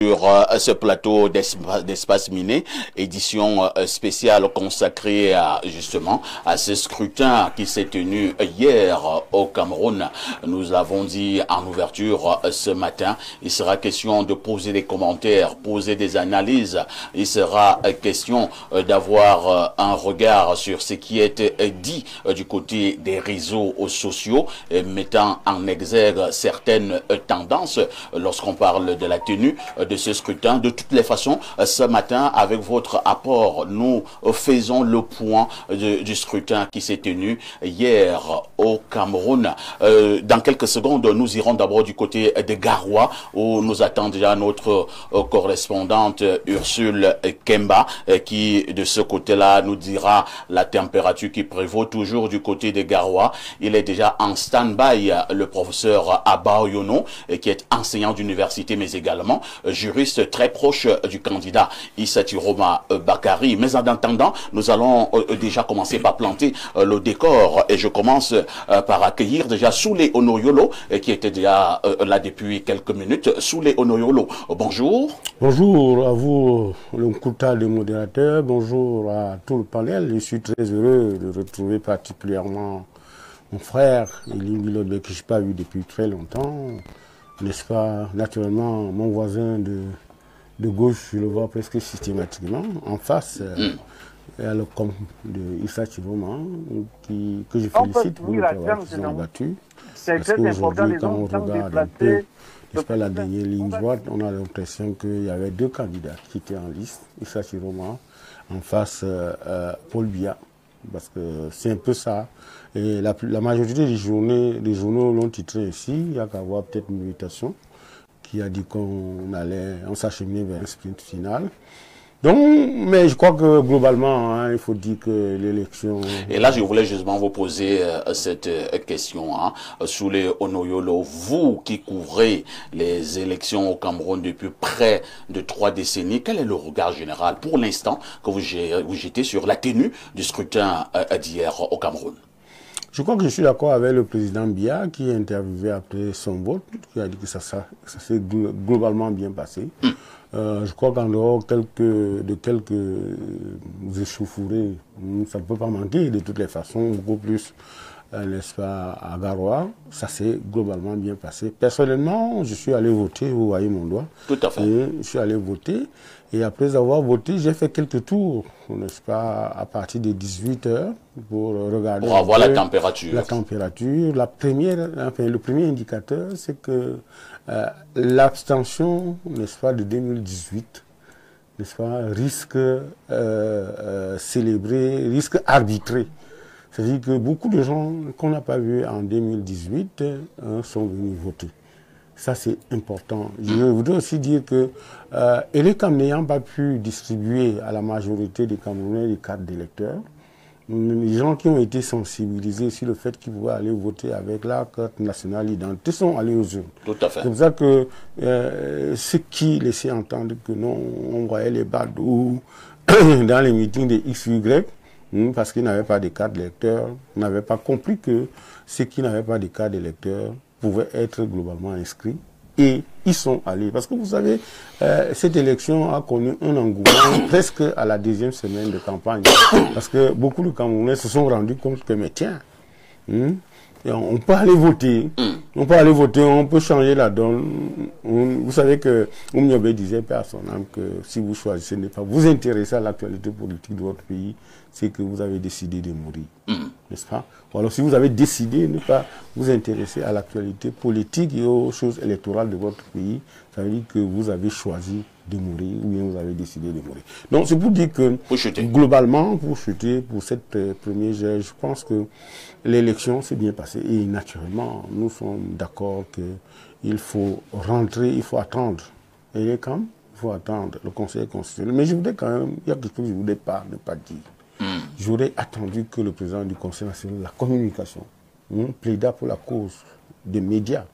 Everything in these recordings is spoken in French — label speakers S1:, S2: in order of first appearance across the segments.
S1: Sur ce plateau d'Espace Miné, édition spéciale consacrée justement à ce scrutin qui s'est tenu hier au Cameroun. Nous l'avons dit en ouverture ce matin, il sera question de poser des commentaires, poser des analyses. Il sera question d'avoir un regard sur ce qui est dit du côté des réseaux sociaux, mettant en exergue certaines tendances lorsqu'on parle de la tenue de ce scrutin. De toutes les façons, ce matin, avec votre apport, nous faisons le point du scrutin qui s'est tenu hier au Cameroun. Dans quelques secondes, nous irons d'abord du côté de Garoua, où nous attend déjà notre correspondante Ursule Kemba, qui de ce côté-là nous dira la température qui prévaut toujours du côté de Garoua. Il est déjà en stand-by, le professeur Abba Oyono, qui est enseignant d'université, mais également juriste très proche du candidat Issa Tiroma Bakari. Mais en attendant, nous allons déjà commencer par planter le décor. Et je commence par accueillir déjà Soulé Onoyolo, qui était déjà là depuis quelques minutes. Soulé Onoyolo, bonjour.
S2: Bonjour à vous, le Kouta, le modérateur. Bonjour à tout le panel. Je suis très heureux de retrouver particulièrement mon frère, Elie Bilobe, que je n'ai pas vu depuis très longtemps. N'est-ce pas, naturellement, mon voisin de gauche, je le vois presque systématiquement. En face, il y a le com de Issa Tiroma, que je félicite pour le travail qu'ils ont battu. Parce qu'aujourd'hui, quand on regarde un peu, n'est-ce pas, la dernière ligne droite, on a l'impression qu'il y avait deux candidats qui étaient en liste. Issa Tiroma, en face, Paul Biya. Parce que c'est un peu ça. Et la majorité des journaux l'ont titré ici. Il y a qu'à voir peut-être une mutation qui a dit qu'on s'acheminait vers un sprint final. Donc, mais je crois que globalement, hein, il faut dire que l'élection...
S1: Et là, je voulais justement vous poser cette question. Soulé Onoyolo, vous qui couvrez les élections au Cameroun depuis près de 3 décennies, quel est le regard général pour l'instant que vous jetez sur la tenue du scrutin d'hier au Cameroun?
S2: Je crois que je suis d'accord avec le président Biya qui est interviewé après son vote, qui a dit que ça s'est globalement bien passé. Je crois qu'en dehors de quelques échauffourées, ça ne peut pas manquer de toutes les façons, beaucoup plus, n'est-ce pas, à Garoua, ça s'est globalement bien passé. Personnellement, je suis allé voter, vous voyez mon doigt.
S1: Tout à fait.
S2: Et je suis allé voter. Et après avoir voté, j'ai fait quelques tours, n'est-ce pas, à partir de 18 h pour regarder.
S1: Pour avoir la température.
S2: La température. Le premier indicateur, c'est que l'abstention, n'est-ce pas, de 2018, n'est-ce pas, risque célébré, risque arbitré. C'est-à-dire que beaucoup de gens qu'on n'a pas vus en 2018 sont venus voter. Ça, c'est important. Je voudrais aussi dire que ELECAM n'ayant pas pu distribuer à la majorité des Camerounais des cartes d'électeurs, les gens qui ont été sensibilisés sur le fait qu'ils pouvaient aller voter avec la carte nationale d'identité sont allés aux urnes.
S1: Tout à fait.
S2: C'est pour ça que ceux qui laissaient entendre que non, on voyait les badauds dans les meetings des XY, parce qu'ils n'avaient pas de carte d'électeur, n'avaient pas compris que ceux qui n'avaient pas de carte d'électeur pouvaient être globalement inscrits. Et ils sont allés. Parce que vous savez, cette élection a connu un engouement presque à la 2e semaine de campagne. Parce que beaucoup de Camerounais se sont rendus compte que, mais tiens, on peut aller voter. On peut aller voter, on peut changer la donne. Vous savez que Oumiobe disait paix à son âme que si vous choisissez de ne pas vous intéresser à l'actualité politique de votre pays, c'est que vous avez décidé de mourir. N'est-ce pas? Ou alors si vous avez décidé de ne pas vous intéresser à l'actualité politique et aux choses électorales de votre pays, ça veut dire que vous avez choisi de mourir ou bien vous avez décidé de mourir. Donc c'est pour dire que globalement, pour chuter, pour cette première jet, je pense que l'élection s'est bien passée. Et naturellement, nous sommes d'accord qu'il faut rentrer, il faut attendre. Et quand il faut attendre le Conseil constitutionnel. Mais je voudrais quand même, il y a quelque chose que je ne voudrais pas ne pas dire. J'aurais attendu que le président du Conseil national de la communication plaida pour la cause des médias,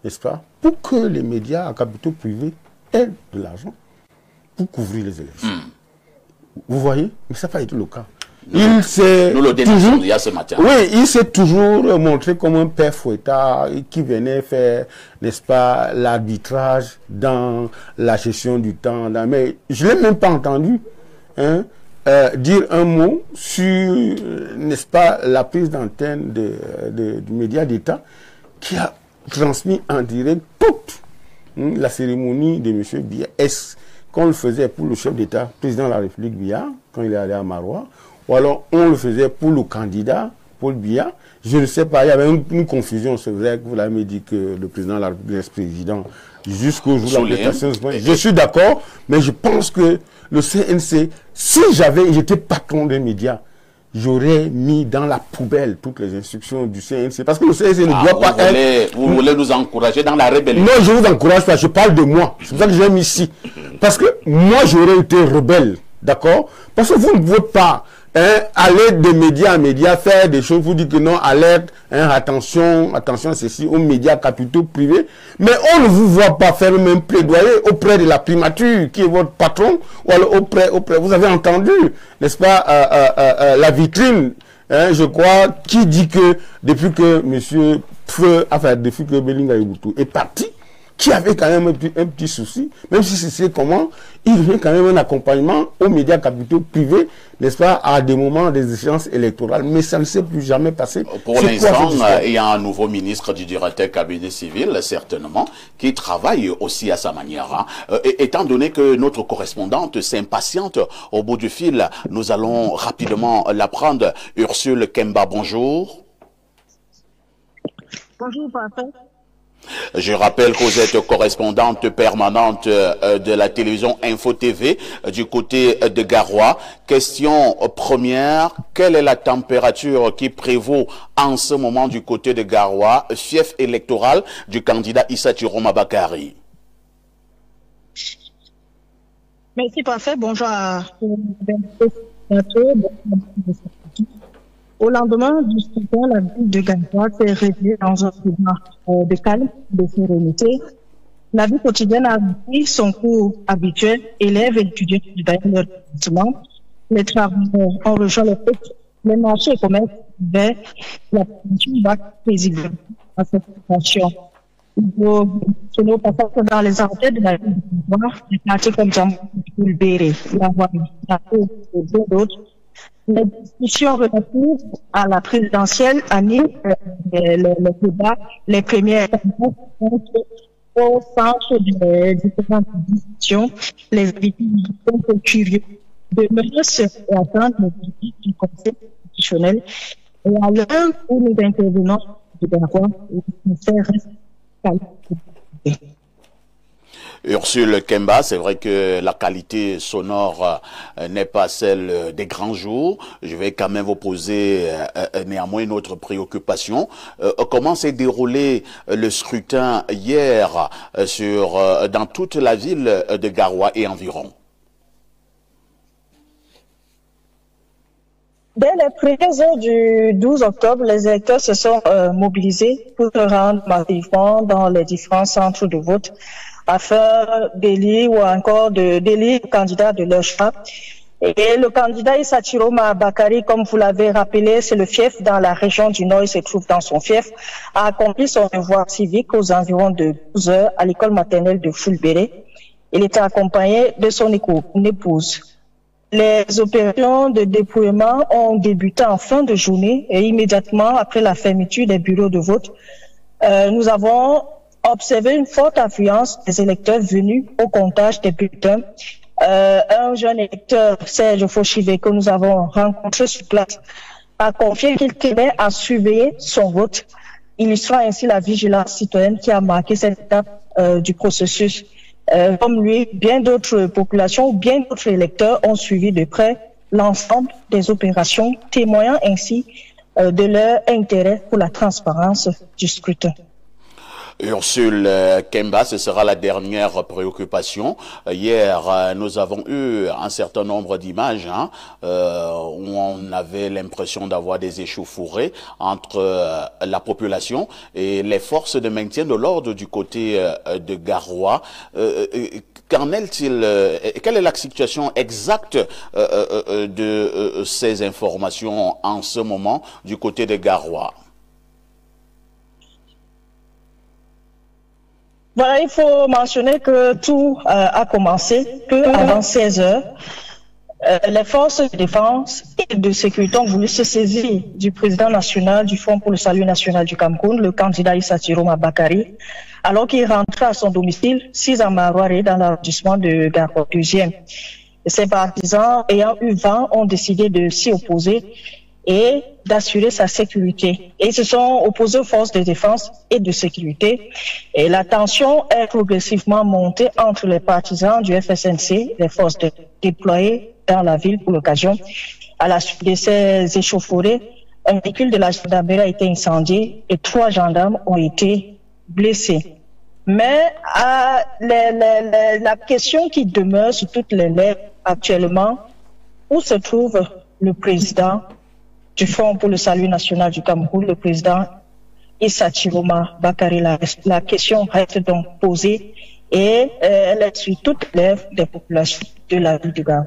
S2: n'est-ce pas, pour que les médias à capitaux privés aient de l'argent pour couvrir les élections. Vous voyez? Mais ça n'a pas été le cas. Il s'est
S1: nous le dénonçons il y a ce matin.
S2: Oui, il s'est toujours montré comme un père fouettard qui venait faire, n'est-ce pas, l'arbitrage dans la gestion du temps. Mais je l'ai même pas entendu hein, dire un mot sur, n'est-ce pas, la prise d'antenne du média d'État qui a transmis en direct toute la cérémonie de M. Biya. Est-ce qu'on le faisait pour le chef d'État, président de la République Biya, quand il est allé à Maroua, ou alors on le faisait pour le candidat, Paul Biya? Je ne sais pas, il y avait une confusion, c'est vrai que vous l'avez dit que le président de la République est président jusqu'au jour de la prestation. Je suis d'accord, mais je pense que le CNC, si j'étais patron des médias, j'aurais mis dans la poubelle toutes les instructions du CNC. Parce que le CNC ne doit pas être...
S1: Vous voulez nous encourager dans la rébellion?
S2: Non, je ne vous encourage pas, je parle de moi. C'est pour ça que j'ai mis ici. Parce que moi, j'aurais été rebelle. D'accord? Parce que vous ne pouvez pas aller de médias à médias faire des choses, vous dites que non, alerte, attention, attention, ceci, aux médias capitaux privés. Mais on ne vous voit pas faire le même plaidoyer auprès de la primature, qui est votre patron, ou alors auprès, vous avez entendu, n'est-ce pas, la vitrine, je crois, qui dit que depuis que monsieur depuis que Belinga Iboutou est parti, qui avait quand même un petit souci, même si c'est comment, il vient quand même un accompagnement aux médias capitaux privés, n'est-ce pas, à des moments des échéances électorales, mais ça ne s'est plus jamais passé.
S1: Pour l'instant, il y a un nouveau ministre du directeur cabinet civil, certainement, qui travaille aussi à sa manière. Hein. Étant donné que notre correspondante s'impatiente au bout du fil, nous allons rapidement l'apprendre. Ursule Kemba, bonjour.
S3: Bonjour, papa.
S1: Je rappelle que vous êtes correspondante permanente de la télévision Info TV du côté de Garoua. Question première, quelle est la température qui prévaut en ce moment du côté de Garoua, fief électoral du candidat Issa Chiroma Bakari?
S3: Merci, parfait. Bonjour à Au lendemain du scrutin, la ville de Garoua s'est réveillée dans un climat de calme, de sérénité. La vie quotidienne a repris son cours habituel. Élèves et étudiants dans leur bâtiment. Les travailleurs ont rejoint les fêtes. Les marchés et commerces ouverts. La population va paisiblement à cette situation. Il faut mentionner au passage que dans les artères de la ville de Garoua, des quartiers comme Djamboulbéré, La Voie, La Côte et bien d'autres, les discussions relatives à la présidentielle animent le débat, les premières au centre des différentes discussions. Les habitants sont peu curieux de menacer et attendre le verdict du Conseil constitutionnel. Et à l'heure où nous intervenons de Garoua, le ministère reste calme.
S1: Ursule Kemba, c'est vrai que la qualité sonore n'est pas celle des grands jours. Je vais quand même vous poser néanmoins une autre préoccupation. Comment s'est déroulé le scrutin hier dans toute la ville de Garoua et environ?
S3: Dès les premières heures du 12 octobre, les électeurs se sont mobilisés pour se rendre massivement dans les différents centres de vote afin d'élire ou encore d'élire le candidat de leur choix. Et le candidat Issa Chiroma Bakari, comme vous l'avez rappelé, c'est le fief dans la région du Nord, il se trouve dans son fief, a accompli son devoir civique aux environs de 12 heures à l'école maternelle de Fulbéré. Il était accompagné de son épouse. Les opérations de dépouillement ont débuté en fin de journée et immédiatement après la fermeture des bureaux de vote, nous avons observé une forte affluence des électeurs venus au comptage des bulletins. Un jeune électeur, Serge Fauchivé, que nous avons rencontré sur place, a confié qu'il tenait à surveiller son vote, illustrant ainsi la vigilance citoyenne qui a marqué cette étape du processus. Comme lui, bien d'autres populations, bien d'autres électeurs ont suivi de près l'ensemble des opérations, témoignant ainsi de leur intérêt pour la transparence du scrutin.
S1: Ursule Kemba, ce sera la dernière préoccupation. Hier, nous avons eu un certain nombre d'images où on avait l'impression d'avoir des échauffourées entre la population et les forces de maintien de l'ordre du côté de Garoua. qu'en est-il, quelle est la situation exacte de ces informations en ce moment du côté des Garois?
S3: Voilà, il faut mentionner que tout a commencé peu avant 16 heures. Les forces de défense et de sécurité ont voulu se saisir du président national du Front pour le salut national du Cameroun, le candidat Issa Chiroma Bakary, alors qu'il rentrait à son domicile, 6 à Marouaré, dans l'arrondissement de Garoua 2e. Ses partisans, ayant eu vent, ont décidé de s'y opposer et d'assurer sa sécurité. Et ils se sont opposés aux forces de défense et de sécurité. Et la tension est progressivement montée entre les partisans du FSNC, les forces déployées dans la ville pour l'occasion. À la suite de ces échauffourées, un véhicule de la gendarmerie a été incendié et 3 gendarmes ont été blessés. Mais la question qui demeure sur toutes les lèvres actuellement, où se trouve le président du Front pour le salut national du Cameroun, le président Issa Chiroma Bakary? La question reste donc posée et elle est sur toutes les lèvres des populations de la ville du Gao.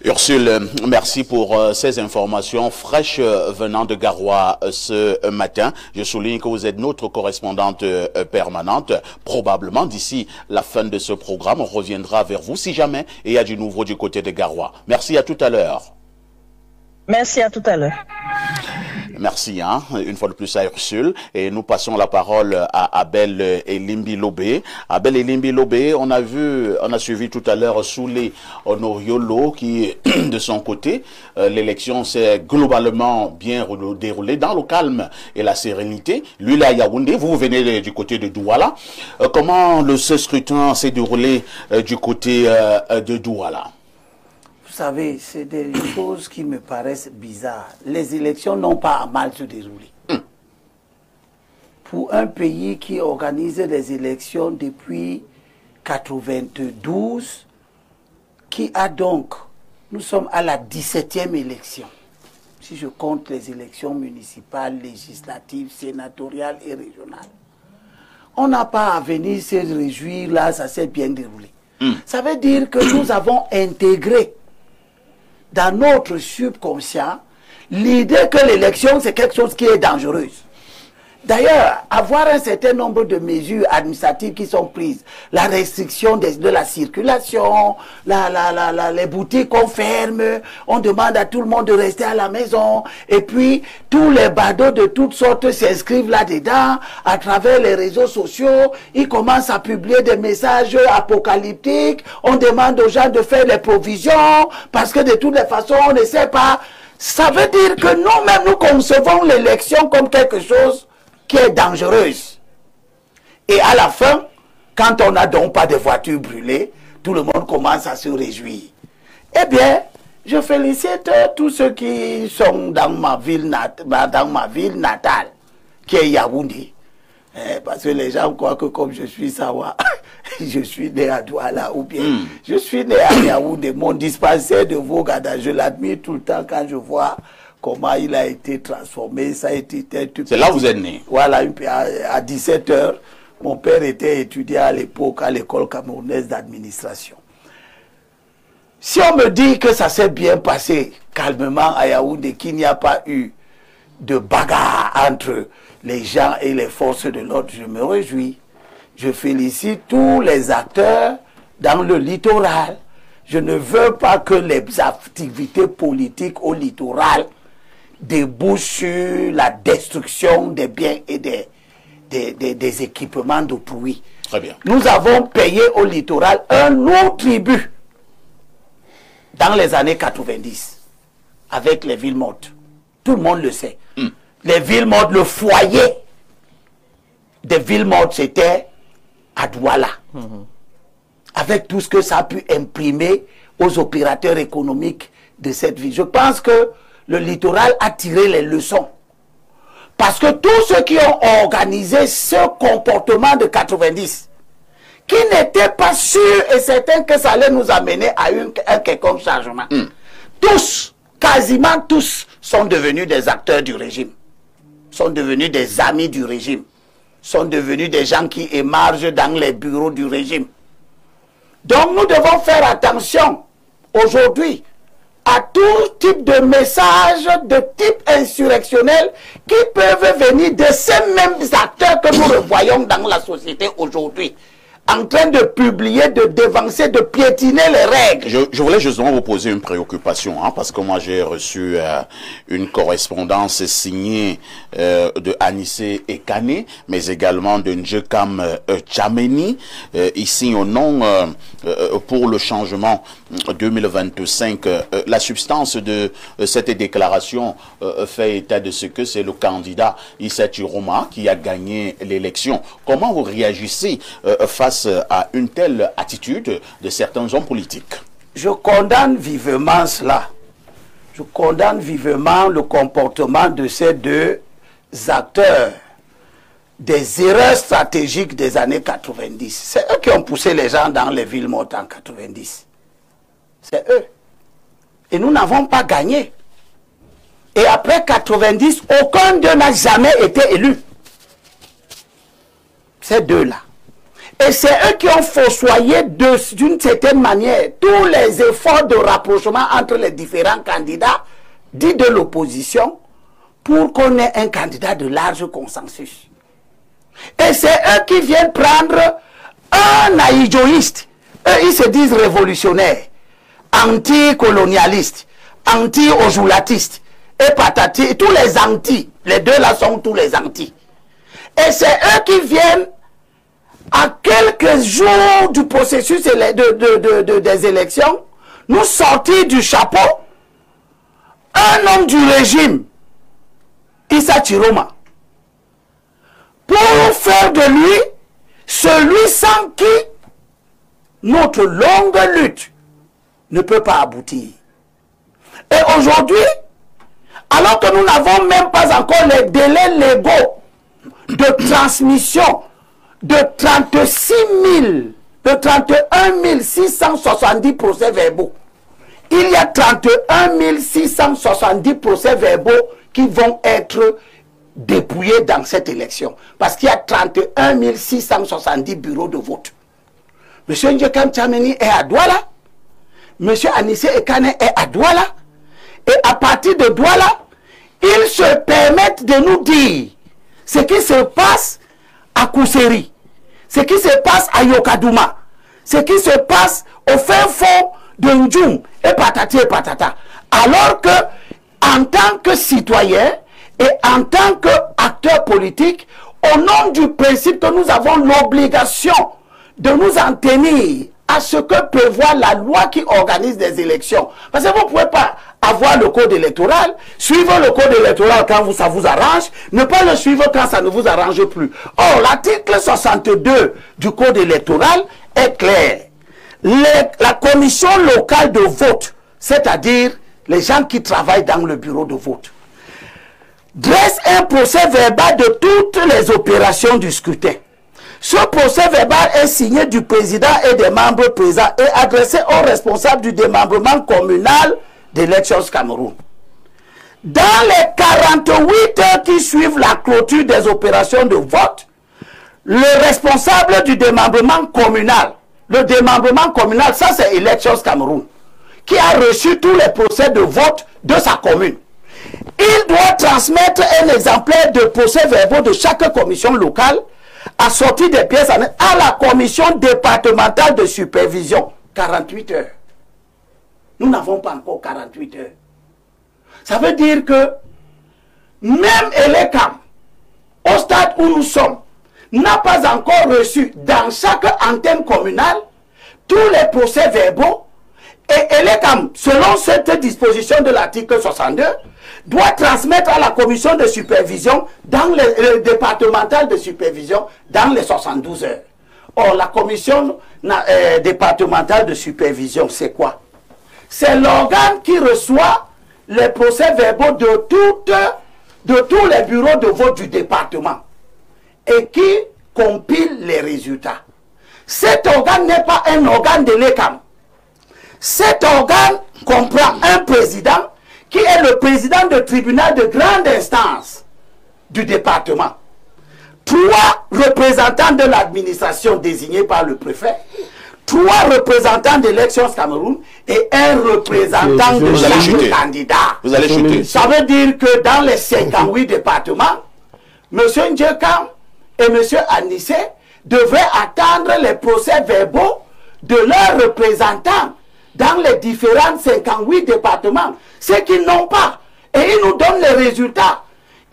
S1: Ursule, merci pour ces informations fraîches venant de Garoua ce matin. Je souligne que vous êtes notre correspondante permanente. Probablement d'ici la fin de ce programme, on reviendra vers vous si jamais il y a du nouveau du côté de Garoua. Merci, à tout à l'heure.
S3: Merci, à tout à l'heure.
S1: Merci, une fois de plus à Ursule. Et nous passons la parole à Abel Elimbi Lobé. Abel Elimbi Lobé, on a suivi tout à l'heure Soulé Honoriolo qui, de son côté, l'élection s'est globalement bien déroulée dans le calme et la sérénité. Lui, là, à Yaoundé, vous venez du côté de Douala. Comment ce scrutin s'est déroulé du côté de Douala?
S4: Vous savez, c'est des choses qui me paraissent bizarres. Les élections n'ont pas à mal se dérouler. Pour un pays qui organise des élections depuis 1992, qui a donc, nous sommes à la 17e élection, si je compte les élections municipales, législatives, sénatoriales et régionales. On n'a pas à venir se réjouir, là, ça s'est bien déroulé. Ça veut dire que nous avons intégré dans notre subconscient l'idée que l'élection, c'est quelque chose qui est dangereuse. D'ailleurs, avoir un certain nombre de mesures administratives qui sont prises, la restriction de la circulation, les boutiques qu'on ferme, on demande à tout le monde de rester à la maison, et puis tous les badauds de toutes sortes s'inscrivent là-dedans, à travers les réseaux sociaux, ils commencent à publier des messages apocalyptiques, on demande aux gens de faire les provisions, parce que de toutes les façons, on ne sait pas. Ça veut dire que nous-mêmes, nous concevons l'élection comme quelque chose qui est dangereuse. Et à la fin, quand on n'a donc pas de voitures brûlées, tout le monde commence à se réjouir. Eh bien, je félicite tous ceux qui sont dans ma ville natale, qui est Yaoundé. Parce que les gens croient que comme je suis Sawa, je suis né à Douala, ou bien je suis né à Yaoundé. Mon dispensaire de Vogada, je l'admire tout le temps quand je vois comment il a été transformé, ça a été...
S1: C'est là où vous êtes né?
S4: Voilà, à 17 h, mon père était étudiant à l'époque à l'école camerounaise d'administration. Si on me dit que ça s'est bien passé calmement à Yaoundé, qu'il n'y a pas eu de bagarre entre les gens et les forces de l'ordre, je me réjouis. Je félicite tous les acteurs dans le littoral. Je ne veux pas que les activités politiques au littoral débouche sur la destruction des biens et des équipements d'autrui.
S1: Très bien.
S4: Nous avons payé au littoral un lourd tribut dans les années 90 avec les villes mortes. Tout le monde le sait. Les villes mortes, le foyer des villes mortes, c'était à Douala. Avec tout ce que ça a pu imprimer aux opérateurs économiques de cette ville. Je pense que le littoral a tiré les leçons. Parce que tous ceux qui ont organisé ce comportement de 90, qui n'étaient pas sûrs et certains que ça allait nous amener à un quelconque changement, tous, quasiment tous, sont devenus des acteurs du régime, sont devenus des amis du régime, sont devenus des gens qui émargent dans les bureaux du régime. Donc nous devons faire attention aujourd'hui à tout type de messages de type insurrectionnel qui peuvent venir de ces mêmes acteurs que nous revoyons dans la société aujourd'hui, en train de publier, de dévancer, de piétiner les règles.
S1: Je voulais justement vous poser une préoccupation, hein, parce que moi j'ai reçu une correspondance signée de Anissé Ekane, mais également de Njekam Tchameni, ici au nom pour le changement 2025. La substance de cette déclaration fait état de ce que c'est le candidat Issa Chiroma qui a gagné l'élection. Comment vous réagissez face à une telle attitude de certains hommes politiques?
S4: Je condamne vivement cela. Je condamne vivement le comportement de ces deux acteurs des erreurs stratégiques des années 90. C'est eux qui ont poussé les gens dans les villes mortes en 90. C'est eux. Et nous n'avons pas gagné. Et après 90, aucun d'eux n'a jamais été élu. Ces deux-là. Et c'est eux qui ont fossoyé d'une certaine manière tous les efforts de rapprochement entre les différents candidats dits de l'opposition pour qu'on ait un candidat de large consensus. Et c'est eux qui viennent prendre un aïdjoïste. Eux, ils se disent révolutionnaires, anti-colonialistes, anti-ojulatistes, et patati, tous les anti. Les deux là sont tous les anti. Et c'est eux qui viennent à quelques jours du processus des élections, nous sortir du chapeau un homme du régime, Issa Chiroma, pour faire de lui celui sans qui notre longue lutte ne peut pas aboutir. Et aujourd'hui, alors que nous n'avons même pas encore les délais légaux de transmission de 31 670 procès verbaux. Il y a 31 670 procès verbaux qui vont être dépouillés dans cette élection. Parce qu'il y a 31 670 bureaux de vote. Monsieur Njekam Tchameni est à Douala. Monsieur Anissé Ekane est à Douala. Et à partir de Douala, ils se permettent de nous dire ce qui se passe à Kousseri, ce qui se passe à Yokadouma, ce qui se passe au fin fond de Ndjoum et patati et patata. Alors que, en tant que citoyen et en tant qu'acteur politique, au nom du principe que nous avons l'obligation de nous en tenir à ce que prévoit la loi qui organise des élections. Parce que vous ne pouvez pas avoir le code électoral, suivre le code électoral quand ça vous arrange, ne pas le suivre quand ça ne vous arrange plus. Or, l'article 62 du code électoral est clair. La commission locale de vote, c'est-à-dire les gens qui travaillent dans le bureau de vote, dresse un procès verbal de toutes les opérations du scrutin. Ce procès verbal est signé du président et des membres présents et adressé aux responsables du démembrement communal d'Elections Cameroun. Dans les 48 heures qui suivent la clôture des opérations de vote, le responsable du démembrement communal, le démembrement communal, ça c'est Elections Cameroun, qui a reçu tous les procès de vote de sa commune. Il doit transmettre un exemplaire de procès verbaux de chaque commission locale assorti des pièces à la commission départementale de supervision. 48 heures. Nous n'avons pas encore 48 heures. Ça veut dire que même Elekam, au stade où nous sommes, n'a pas encore reçu dans chaque antenne communale tous les procès verbaux. Et Elekam, selon cette disposition de l'article 62, doit transmettre à la commission de supervision, dans le départemental de supervision, dans les 72 heures. Or, la commission départementale de supervision, c'est quoi? C'est l'organe qui reçoit les procès verbaux de tous les bureaux de vote du département et qui compile les résultats. Cet organe n'est pas un organe de l'ECAM. Cet organe comprend un président qui est le président du tribunal de grande instance du département. 3 représentants de l'administration désignés par le préfet, 3 représentants d'élections au Cameroun et un représentant de chaque candidat.
S1: Vous allez chuter.
S4: Ça veut dire que dans les 58 départements, M. Ndjekam et M. Anissé devraient attendre les procès-verbaux de leurs représentants dans les différents 58 départements, ce qu'ils n'ont pas. Et ils nous donnent les résultats.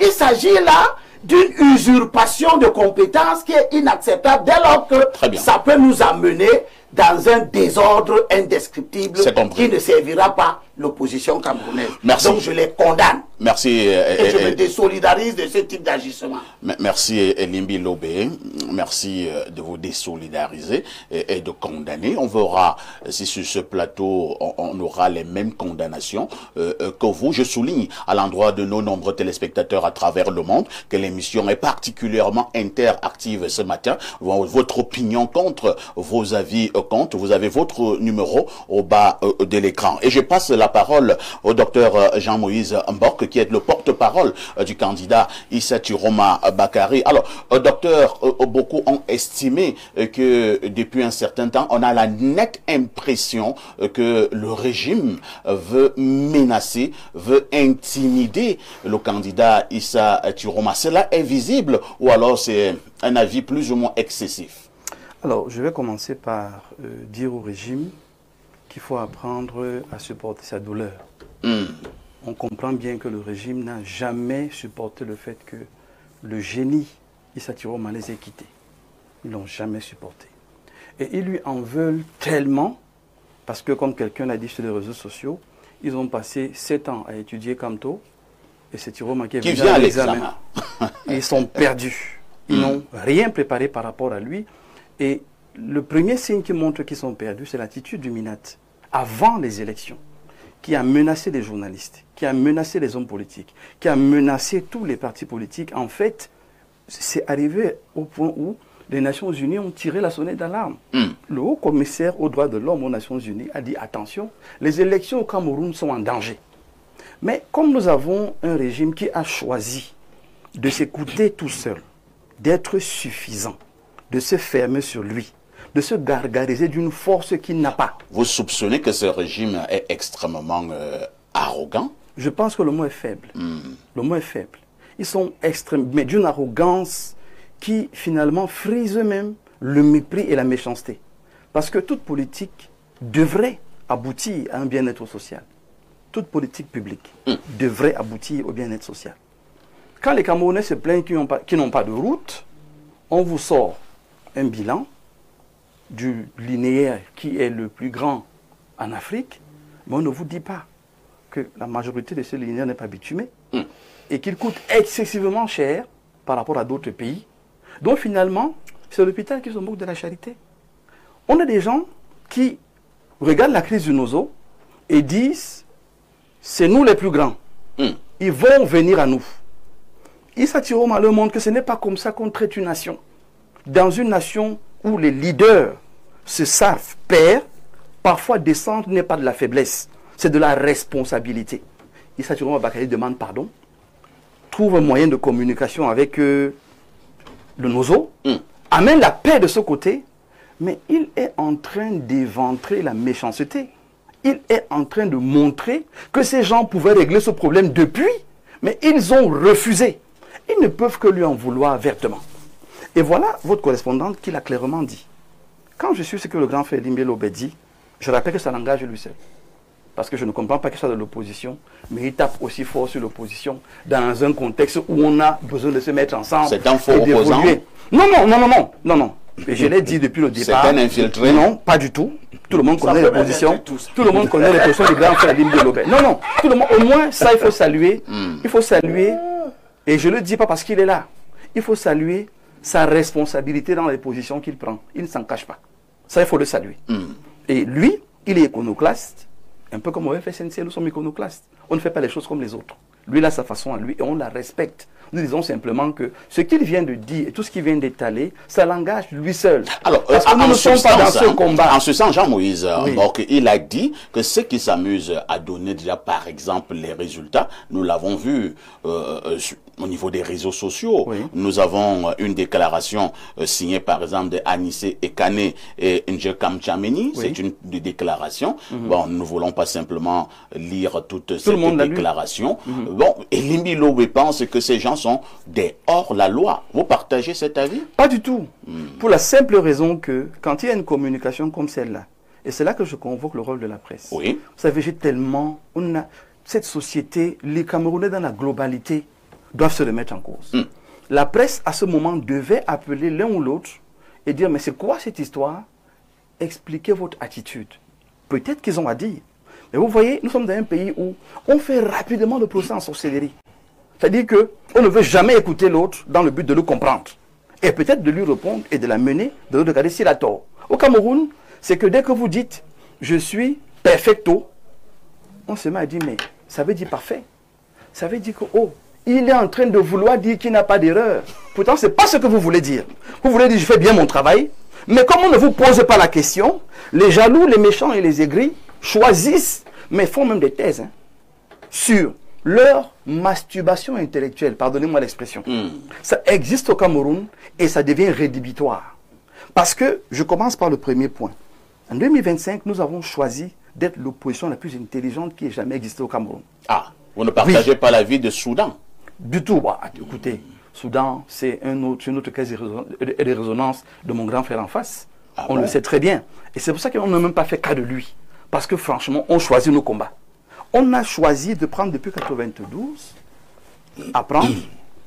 S4: Il s'agit là d'une usurpation de compétences qui est inacceptable dès lors que ça peut nous amener dans un désordre indescriptible qui ne servira pas l'opposition camerounaise.
S1: Merci.
S4: Donc je les condamne.
S1: Merci.
S4: Et je me désolidarise de ce type d'agissement.
S1: Merci Limbi Lobé. Merci de vous désolidariser et de condamner. On verra si sur ce plateau on aura les mêmes condamnations que vous. Je souligne à l'endroit de nos nombreux téléspectateurs à travers le monde que l'émission est particulièrement interactive ce matin. Votre opinion contre, vos avis compte. Vous avez votre numéro au bas de l'écran. Et je passe la parole au docteur Jean-Moïse Mbork, qui est le porte-parole du candidat Issa Tiroma Bakary. Alors, docteur, beaucoup ont estimé que depuis un certain temps, on a la nette impression que le régime veut menacer, veut intimider le candidat Issa Tiroma. Cela est visible ou alors c'est un avis plus ou moins excessif?
S5: Alors, je vais commencer par dire au régime qu'il faut apprendre à supporter sa douleur. On comprend bien que le régime n'a jamais supporté le fait que le génie Issa Tiroma les ait quittés. Ils ne l'ont jamais supporté. Et ils lui en veulent tellement, parce que comme quelqu'un l'a dit sur les réseaux sociaux, ils ont passé 7 ans à étudier Kamto, et c'est Tiroma qui vient à l'examen. Ils sont perdus. Ils n'ont rien préparé par rapport à lui. Et le premier signe qui montre qu'ils sont perdus, c'est l'attitude du MINAT, avant les élections, qui a menacé les journalistes, qui a menacé les hommes politiques, qui a menacé tous les partis politiques. En fait, c'est arrivé au point où les Nations Unies ont tiré la sonnette d'alarme. Le haut commissaire aux droits de l'homme aux Nations Unies a dit, attention, les élections au Cameroun sont en danger. Mais comme nous avons un régime qui a choisi de s'écouter tout seul, d'être suffisant, de se fermer sur lui, de se gargariser d'une force qu'il n'a pas.
S1: Vous soupçonnez que ce régime est extrêmement arrogant?
S5: Je pense que le mot est faible. Le mot est faible. Ils sont extrêmes, mais d'une arrogance qui finalement frise même le mépris et la méchanceté. Parce que toute politique devrait aboutir à un bien-être social. Toute politique publique devrait aboutir au bien-être social. Quand les Camerounais se plaignent qu'ils n'ont pas de route, on vous sort un bilan du linéaire qui est le plus grand en Afrique, mais on ne vous dit pas que la majorité de ce linéaire n'est pas bitumé et qu'il coûte excessivement cher par rapport à d'autres pays. Donc finalement, c'est l'hôpital qui se moque de la charité. On a des gens qui regardent la crise du Nozo et disent c'est nous les plus grands. Ils vont venir à nous. Issa Tiroma leur montre que ce n'est pas comme ça qu'on traite une nation. Dans une nation où les leaders se savent perdre, parfois descendre n'est pas de la faiblesse, c'est de la responsabilité. Issa Tiroma Bakary demande pardon, trouve un moyen de communication avec le Nozo, amène la paix de ce côté, mais il est en train d'éventrer la méchanceté. Il est en train de montrer que ces gens pouvaient régler ce problème depuis, mais ils ont refusé. Ils ne peuvent que lui en vouloir vertement. Et voilà votre correspondante qui l'a clairement dit. Quand je suis ce que le grand frère Limbi Lobé dit, je rappelle que ça l'engage lui seul. Parce que je ne comprends pas qu'il soit de l'opposition, mais il tape aussi fort sur l'opposition dans un contexte où on a besoin de se mettre ensemble.
S1: C'est un faux opposant?
S5: Non. Et je l'ai dit depuis le départ.
S1: C'est un infiltré?
S5: Non, pas du tout. Tout le monde connaît les positions. Tout le monde connaît les positions du grand frère Limbi Lobé. Non. Tout le monde, au moins, ça, il faut saluer. Il faut saluer. Et je ne le dis pas parce qu'il est là. Il faut saluer sa responsabilité dans les positions qu'il prend. Il ne s'en cache pas. Ça, il faut le saluer. Et lui, il est iconoclaste. Un peu comme au FSNC, nous sommes iconoclastes. On ne fait pas les choses comme les autres. Lui, il a sa façon à lui et on la respecte. Nous disons simplement que ce qu'il vient de dire et tout ce qu'il vient d'étaler, ça l'engage lui seul.
S1: Alors,
S5: parce que nous ne sommes pas dans ce combat.
S1: En ce sens, Jean-Moïse Mbork, il a dit que ceux qui s'amusent à donner déjà, par exemple, les résultats, nous l'avons vu au niveau des réseaux sociaux.
S5: Oui.
S1: Nous avons une déclaration signée par exemple de Anissé Ekane et Njekam Tchameni.
S5: Oui.
S1: C'est une déclaration. Bon, nous ne voulons pas simplement lire toute cette
S5: monde l'a lu.
S1: déclaration. Bon, Elimbi Lowe pense que ces gens sont des hors-la-loi. Vous partagez cet avis?
S5: Pas du tout. Pour la simple raison que quand il y a une communication comme celle-là, et c'est là que je convoque le rôle de la presse.
S1: Oui.
S5: Vous savez, on a cette société, les Camerounais dans la globalité doivent se remettre en cause. La presse, à ce moment, devait appeler l'un ou l'autre et dire, mais c'est quoi cette histoire? Expliquez votre attitude. Peut-être qu'ils ont à dire. Mais vous voyez, nous sommes dans un pays où on fait rapidement le procès en sorcellerie. C'est-à-dire qu'on ne veut jamais écouter l'autre dans le but de le comprendre. Et peut-être de lui répondre et de la mener, de regarder s'il a tort. Au Cameroun, c'est que dès que vous dites, je suis perfecto, on se met à dire, mais ça veut dire parfait. Ça veut dire que, oh, il est en train de vouloir dire qu'il n'a pas d'erreur. Pourtant, ce n'est pas ce que vous voulez dire. Vous voulez dire, je fais bien mon travail. Mais comme on ne vous pose pas la question, les jaloux, les méchants et les aigris choisissent, mais font même des thèses, sur leur masturbation intellectuelle. Pardonnez-moi l'expression. Ça existe au Cameroun et ça devient rédhibitoire. Parce que, je commence par le premier point. En 2025, nous avons choisi d'être l'opposition la plus intelligente qui ait jamais existé au Cameroun.
S1: Ah, vous ne partagez pas l'avis de Soudan?
S5: Du tout. Bah, écoutez, Soudan, c'est une autre caisse de résonance de mon grand frère en face.
S1: Ah
S5: on
S1: bon?
S5: le sait très bien. Et c'est pour ça qu'on n'a même pas fait cas de lui. Parce que franchement, on choisit nos combats. On a choisi de prendre depuis 1992, apprendre,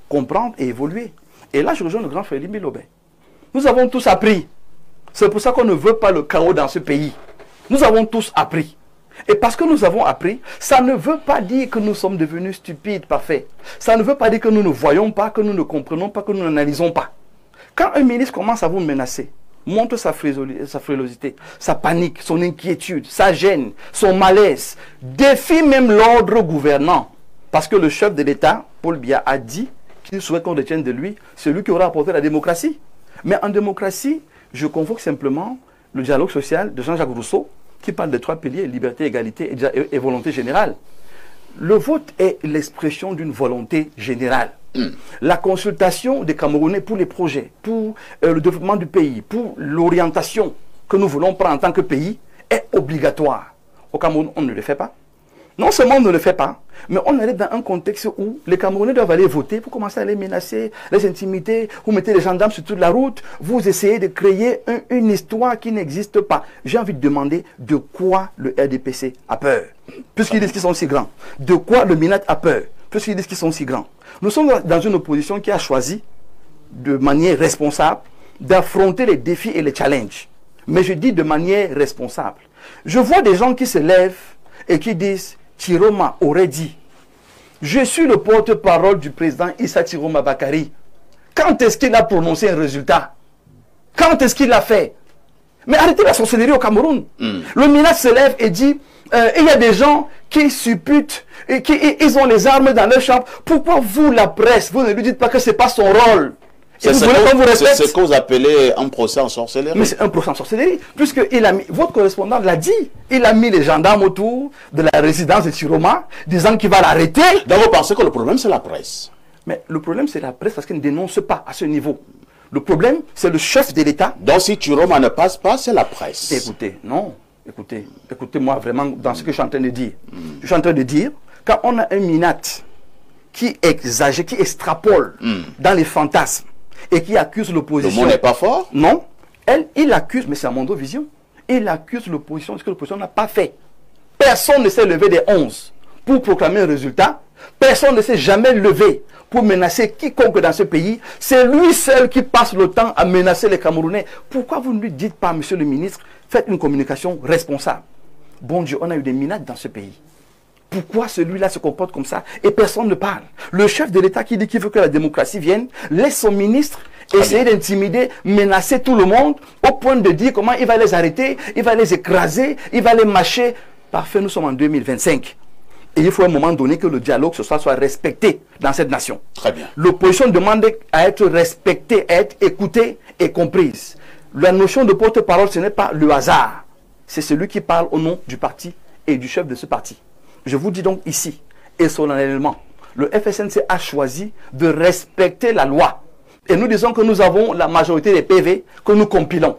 S5: comprendre et évoluer. Et là, je rejoins le grand frère Elimbi Lowe. Nous avons tous appris. C'est pour ça qu'on ne veut pas le chaos dans ce pays. Nous avons tous appris. Et parce que nous avons appris, ça ne veut pas dire que nous sommes devenus stupides, parfaits. Ça ne veut pas dire que nous ne voyons pas, que nous ne comprenons pas, que nous n'analysons pas. Quand un ministre commence à vous menacer, montre sa frilosité, sa panique, son inquiétude, sa gêne, son malaise, défie même l'ordre gouvernant. Parce que le chef de l'État, Paul Biya, a dit qu'il souhaite qu'on retienne de lui celui qui aura apporté la démocratie. Mais en démocratie, je convoque simplement le dialogue social de Jean-Jacques Rousseau, qui parle de 3 piliers, liberté, égalité et volonté générale. Le vote est l'expression d'une volonté générale. La consultation des Camerounais pour les projets, pour le développement du pays, pour l'orientation que nous voulons prendre en tant que pays est obligatoire. Au Cameroun, on ne le fait pas. Non seulement on ne le fait pas, mais on arrive dans un contexte où les Camerounais doivent aller voter pour commencer à les menacer, les intimider, vous mettez les gendarmes sur toute la route, vous essayez de créer une histoire qui n'existe pas. J'ai envie de demander de quoi le RDPC a peur, puisqu'ils disent qu'ils sont si grands. De quoi le MINAT a peur, puisqu'ils disent qu'ils sont si grands. Nous sommes dans une opposition qui a choisi, de manière responsable, d'affronter les défis et les challenges. Mais je dis de manière responsable. Je vois des gens qui se lèvent et qui disent, Chiroma aurait dit, je suis le porte-parole du président Issa Chiroma Bakari. Quand est-ce qu'il a prononcé un résultat? Quand est-ce qu'il l'a fait? Mais arrêtez la sorcellerie au Cameroun. Le MINAT se lève et dit, il y a des gens qui supputent, et ils ont les armes dans leur chambre. Pourquoi vous, la presse, vous ne lui dites pas que ce n'est pas son rôle?
S1: C'est ce que vous appelez un procès en sorcellerie.
S5: Mais c'est un procès en sorcellerie, puisque votre correspondant l'a dit. Il a mis les gendarmes autour de la résidence de Chiroma, disant qu'il va l'arrêter.
S1: Donc vous pensez que le problème, c'est la presse?
S5: Mais le problème, c'est la presse parce qu'elle ne dénonce pas à ce niveau. Le problème, c'est le chef de l'État.
S1: Donc si Chiroma ne passe pas, c'est la presse.
S5: Écoutez, non. Écoutez-moi vraiment dans ce que je suis en train de dire. Je suis en train de dire, quand on a un MINAT qui exagère, qui extrapole dans les fantasmes, et qui accuse l'opposition.
S1: Le mot n'est pas fort?
S5: Non. Il accuse, mais c'est à Mondovision. Il accuse l'opposition de ce que l'opposition n'a pas fait. Personne ne s'est levé des 11 pour proclamer un résultat. Personne ne s'est jamais levé pour menacer quiconque dans ce pays. C'est lui seul qui passe le temps à menacer les Camerounais. Pourquoi vous ne lui dites pas, monsieur le ministre, faites une communication responsable? Bon Dieu, on a eu des minades dans ce pays. Pourquoi celui-là se comporte comme ça et personne ne parle? Le chef de l'État qui dit qu'il veut que la démocratie vienne, laisse son ministre essayer d'intimider, menacer tout le monde, au point de dire comment il va les arrêter, il va les écraser, il va les mâcher. Parfait, nous sommes en 2025. Et il faut à un moment donné que le dialogue soit respecté dans cette nation.
S1: Très bien.
S5: L'opposition demande à être respectée, à être écoutée et comprise. La notion de porte-parole, ce n'est pas le hasard. C'est celui qui parle au nom du parti et du chef de ce parti. Je vous dis donc ici, et solennellement, le FSNC a choisi de respecter la loi. Et nous disons que nous avons la majorité des PV que nous compilons.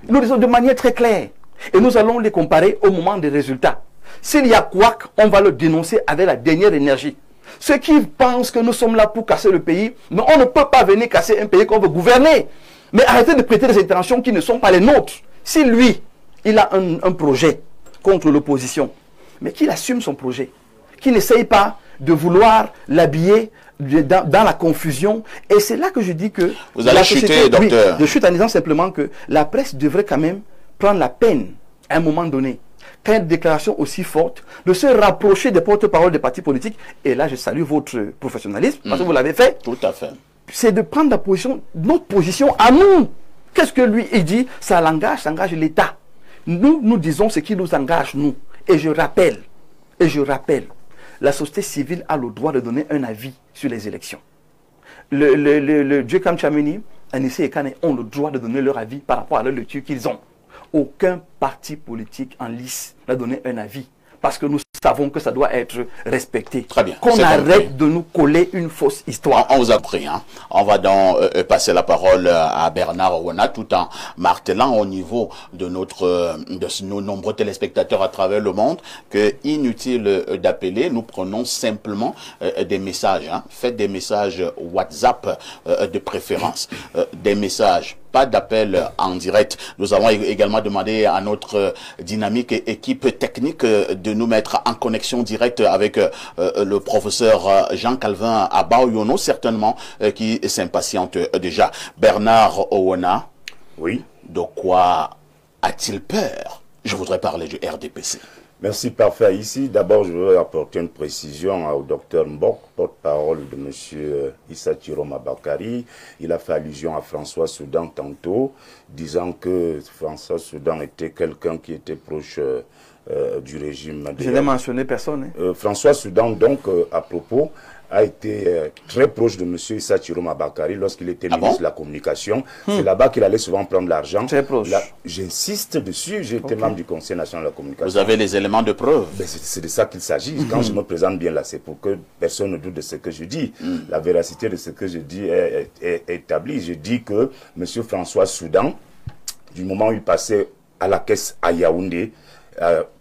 S5: Nous disons de manière très claire. Et nous allons les comparer au moment des résultats. S'il y a couac, on va le dénoncer avec la dernière énergie. Ceux qui pensent que nous sommes là pour casser le pays, mais on ne peut pas venir casser un pays qu'on veut gouverner. Mais arrêtez de prêter des intentions qui ne sont pas les nôtres. Si lui, il a un projet contre l'opposition, mais qu'il assume son projet, qu'il n'essaye pas de vouloir l'habiller dans la confusion. Et c'est là que je dis que...
S1: Vous allez chuter, docteur.
S5: Oui, je chute en disant simplement que la presse devrait quand même prendre la peine, à un moment donné, quand il y a une déclaration aussi forte, de se rapprocher des porte-parole des partis politiques. Et là, je salue votre professionnalisme, parce que vous l'avez fait.
S1: Tout à fait.
S5: C'est de prendre la position, notre position à nous. Qu'est-ce que lui, il dit? Ça l'engage, ça engage l'État. Nous disons ce qui nous engage, nous. Et je rappelle, la société civile a le droit de donner un avis sur les élections. Le Djekam Tchameni, Anissé et Kane ont le droit de donner leur avis par rapport à la lecture qu'ils ont. Aucun parti politique en lice n'a donné un avis. Parce que nous savons que ça doit être respecté.
S1: Très bien.
S5: Qu'on arrête de nous coller une fausse histoire.
S1: On vous a pris. Hein. On va donc passer la parole à Bernard Owona tout en martelant au niveau de nos nombreux téléspectateurs à travers le monde que inutile d'appeler. Nous prenons simplement des messages. Hein. Faites des messages WhatsApp de préférence. Des messages. Pas d'appel en direct. Nous avons également demandé à notre dynamique équipe technique de nous mettre en connexion directe avec le professeur Jean-Calvin Abaoyono, certainement, qui s'impatiente déjà. Bernard Owona,
S6: oui.
S1: De quoi a-t-il peur? Je voudrais parler du RDPC.
S6: Merci, parfait. Ici, d'abord, je veux apporter une précision au docteur Mbok, porte-parole de M. Issa Chiroma Bakari. Il a fait allusion à François Soudan tantôt, disant que François Soudan était quelqu'un qui était proche du régime.
S5: Je n'ai mentionné personne. Hein.
S6: François Soudan, donc, à propos, a été très proche de M. Issa Chiroma Bakari lorsqu'il était ministre de la Communication. C'est là-bas qu'il allait souvent prendre l'argent.
S5: Très proche.
S6: J'insiste dessus, j'ai été membre du Conseil national de la Communication.
S1: Vous avez les éléments de preuve.
S6: C'est de ça qu'il s'agit. Quand je me présente bien là, c'est pour que personne ne doute de ce que je dis. La véracité de ce que je dis est établie. Je dis que M. François Soudan, du moment où il passait à la caisse à Yaoundé,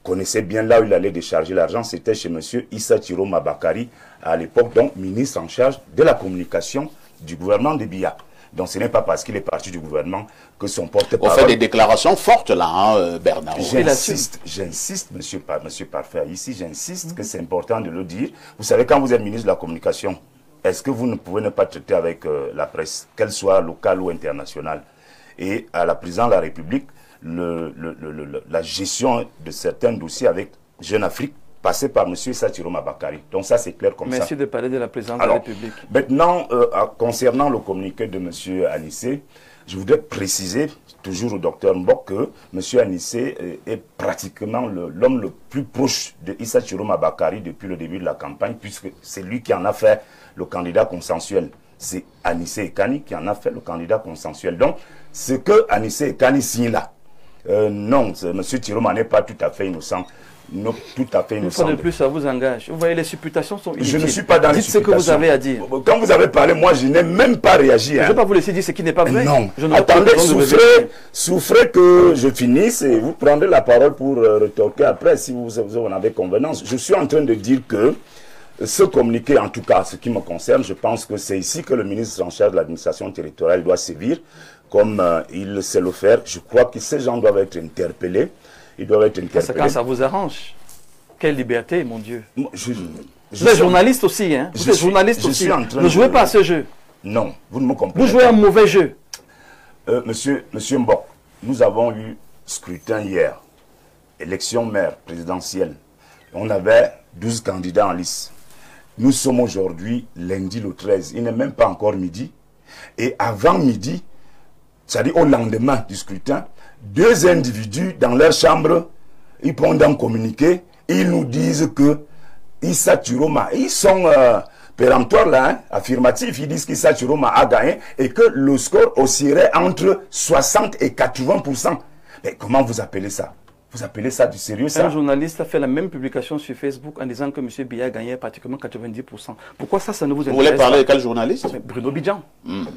S6: connaissait bien là où il allait décharger l'argent, c'était chez M. Issa Chiroma Bakari, à l'époque donc ministre en charge de la communication du gouvernement de Biya. Donc ce n'est pas parce qu'il est parti du gouvernement que son porte-parole...
S1: On fait des déclarations fortes là, hein, Bernard.
S6: J'insiste, monsieur Parfait, ici j'insiste que c'est important de le dire. Vous savez, quand vous êtes ministre de la Communication, est-ce que vous ne pouvez ne pas traiter avec la presse, qu'elle soit locale ou internationale? Et à la présidence de la République, la gestion de certains dossiers avec Jeune Afrique passait par M. Issa Chiroma Bakari. Donc ça, c'est clair comme ça.
S5: Merci de parler de la présidence de la République.
S6: Maintenant, concernant le communiqué de M. Anissé, je voudrais préciser, toujours au docteur Mbok, que M. Anissé est pratiquement l'homme le plus proche de Issa Chiroma Bakari depuis le début de la campagne, puisque c'est lui qui en a fait le candidat consensuel. C'est Anissé Ekani qui en a fait le candidat consensuel. Donc, ce que Anissé Ekani signe là, non, M. Chiroma n'est pas tout à fait innocent. Non, tout à fait innocent.
S5: Une fois de plus, ça vous engage. Vous voyez, les supputations sont inutiles.
S6: Je ne suis pas dans les supputations.
S5: Dites ce que vous avez à dire.
S6: Quand vous avez parlé, moi, je n'ai même pas réagi.
S5: Je ne vais pas vous laisser dire ce qui n'est pas vrai.
S6: Non. Attendez, souffrez que je finisse et vous prendrez la parole pour retorquer après si vous en avez convenance. Je suis en train de dire que ce communiqué, en tout cas, ce qui me concerne, je pense que c'est ici que le ministre en charge de l'administration territoriale doit sévir, comme il sait le faire. Je crois que ces gens doivent être interpellés. Ils doivent être interpellés.
S5: C'est quand ça vous arrange. Quelle liberté, mon Dieu.
S6: Vous
S5: êtes journaliste aussi, hein. Vous êtes journaliste aussi. Ne jouez pas à ce jeu.
S6: Non, vous ne me comprenez pas.
S5: Vous jouez un mauvais jeu.
S6: Monsieur Mbok, nous avons eu scrutin hier. Élection maire présidentielle. On avait 12 candidats en lice. Nous sommes aujourd'hui lundi le 13. Il n'est même pas encore midi. Et avant midi, c'est-à-dire au lendemain du scrutin, 2 individus dans leur chambre, ils prennent un communiqué, ils nous disent que Issa Chiroma, ils sont péremptoires là, hein, affirmatifs, ils disent qu'Issa Chiroma a gagné et que le score oscillerait entre 60 et 80%. Mais comment vous appelez ça? Vous appelez ça du sérieux, ça?
S5: Un journaliste a fait la même publication sur Facebook en disant que M. Biya gagnait pratiquement 90%. Pourquoi ça ne vous intéresse pas?
S1: Vous voulez parler de quel journaliste?
S5: Bruno Bidjan.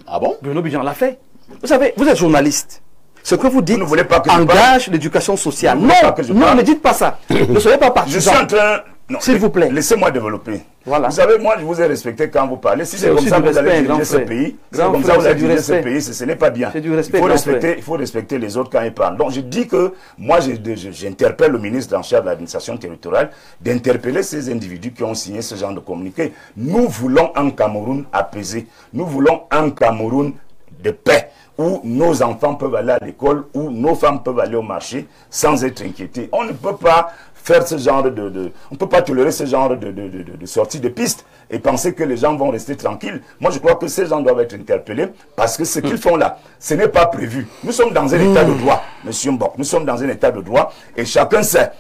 S1: Ah bon?
S5: Bruno Bidjan l'a fait. Vous savez, vous êtes journaliste. Ce que vous dites
S6: Vous ne voulez pas que je
S5: engage l'éducation sociale.
S6: Vous ne voulez pas que je
S5: Non,
S6: parle?
S5: ne dites pas ça. Ne soyez pas partisan.
S6: Je suis en train...
S5: S'il vous plaît.
S6: Laissez-moi développer.
S5: Voilà.
S6: Vous savez, moi, je vous ai respecté quand vous parlez. Si c'est comme
S5: aussi
S6: ça
S5: du
S6: que vous allez
S5: respect,
S6: diriger
S5: grand
S6: ce
S5: frère.
S6: pays, c'est
S5: Grand
S6: comme ça
S5: frère,
S6: que vous allez
S5: c'est du
S6: diriger ce
S5: respect.
S6: pays, ce n'est pas bien.
S5: C'est du respect, grand frère.
S6: Il faut respecter les autres quand ils parlent. Donc, je dis que moi, j'interpelle le ministre en charge de l'administration territoriale d'interpeller ces individus qui ont signé ce genre de communiqué. Nous voulons un Cameroun apaisé. Nous voulons un Cameroun de paix, où nos enfants peuvent aller à l'école, où nos femmes peuvent aller au marché sans être inquiétés. On ne peut pas faire ce genre on ne peut pas tolérer ce genre de sortie de piste et penser que les gens vont rester tranquilles. Moi, je crois que ces gens doivent être interpellés parce que ce qu'ils font là, ce n'est pas prévu. Nous sommes dans un état de droit, monsieur Mbok. Nous sommes dans un état de droit et chacun sait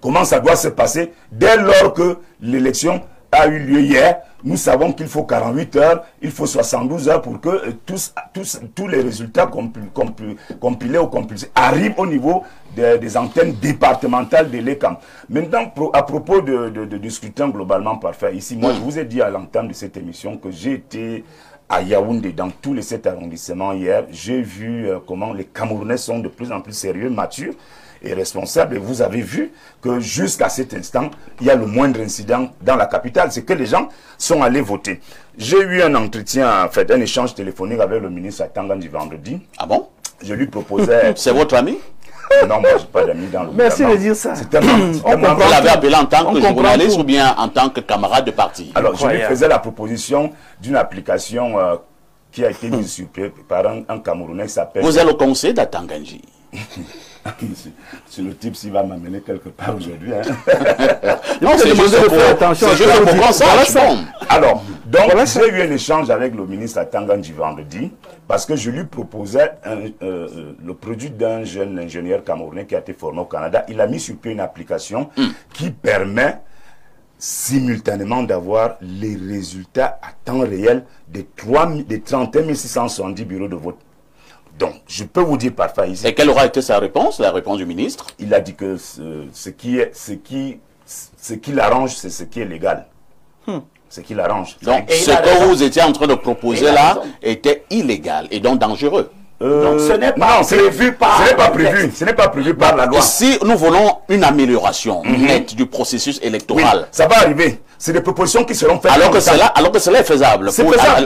S6: comment ça doit se passer dès lors que l'élection a eu lieu hier. Nous savons qu'il faut 48 heures, il faut 72 heures pour que tous les résultats compilés ou compulsés arrivent au niveau des antennes départementales de l'ECAM. Maintenant, à propos du scrutin globalement parfait, ici, moi, je vous ai dit à l'entame de cette émission que j'ai été à Yaoundé, dans tous les 7 arrondissements hier. J'ai vu comment les Camerounais sont de plus en plus sérieux, matures et responsable. Et vous avez vu que jusqu'à cet instant, il y a le moindre incident dans la capitale. C'est que les gens sont allés voter. J'ai eu un entretien, en fait, un échange téléphonique avec le ministre Atangandji vendredi.
S1: Ah bon?
S6: Je lui proposais...
S1: C'est votre ami?
S6: Non, moi, je n'ai pas d'amis dans le
S5: Merci
S6: gouvernement.
S5: de dire ça.
S6: C'est un membre.
S1: Vous l'avez appelé en tant que journaliste
S5: tout.
S1: ou bien en tant que camarade de parti?
S6: Alors, je lui faisais la proposition d'une application qui a été mise sur pied par un Camerounais qui s'appelle...
S1: Vous êtes le conseiller d'Atangandji.
S6: C'est le type s'il va m'amener quelque part aujourd'hui. Hein.
S1: Non, c'est juste pour qu'on sache.
S6: Alors, donc, j'ai eu un échange avec le ministre Atangandji vendredi parce que je lui proposais le produit d'un jeune ingénieur camerounais qui a été formé au Canada. Il a mis sur pied une application qui permet simultanément d'avoir les résultats à temps réel des 31 670 bureaux de vote. Donc, je peux vous dire parfois ici...
S1: Et quelle aura été sa réponse, la réponse du ministre?
S6: Il a dit que ce qui l'arrange, c'est ce qui est légal. Ce qui l'arrange.
S1: Donc, ce que vous étiez en train de proposer là était illégal et donc dangereux.
S4: Donc, ce n'est pas prévu par...
S6: Ce n'est pas prévu par la loi.
S1: Si nous voulons une amélioration nette du processus électoral...
S6: Oui, ça va arriver. C'est des propositions qui seront faites.
S1: Alors que cela est faisable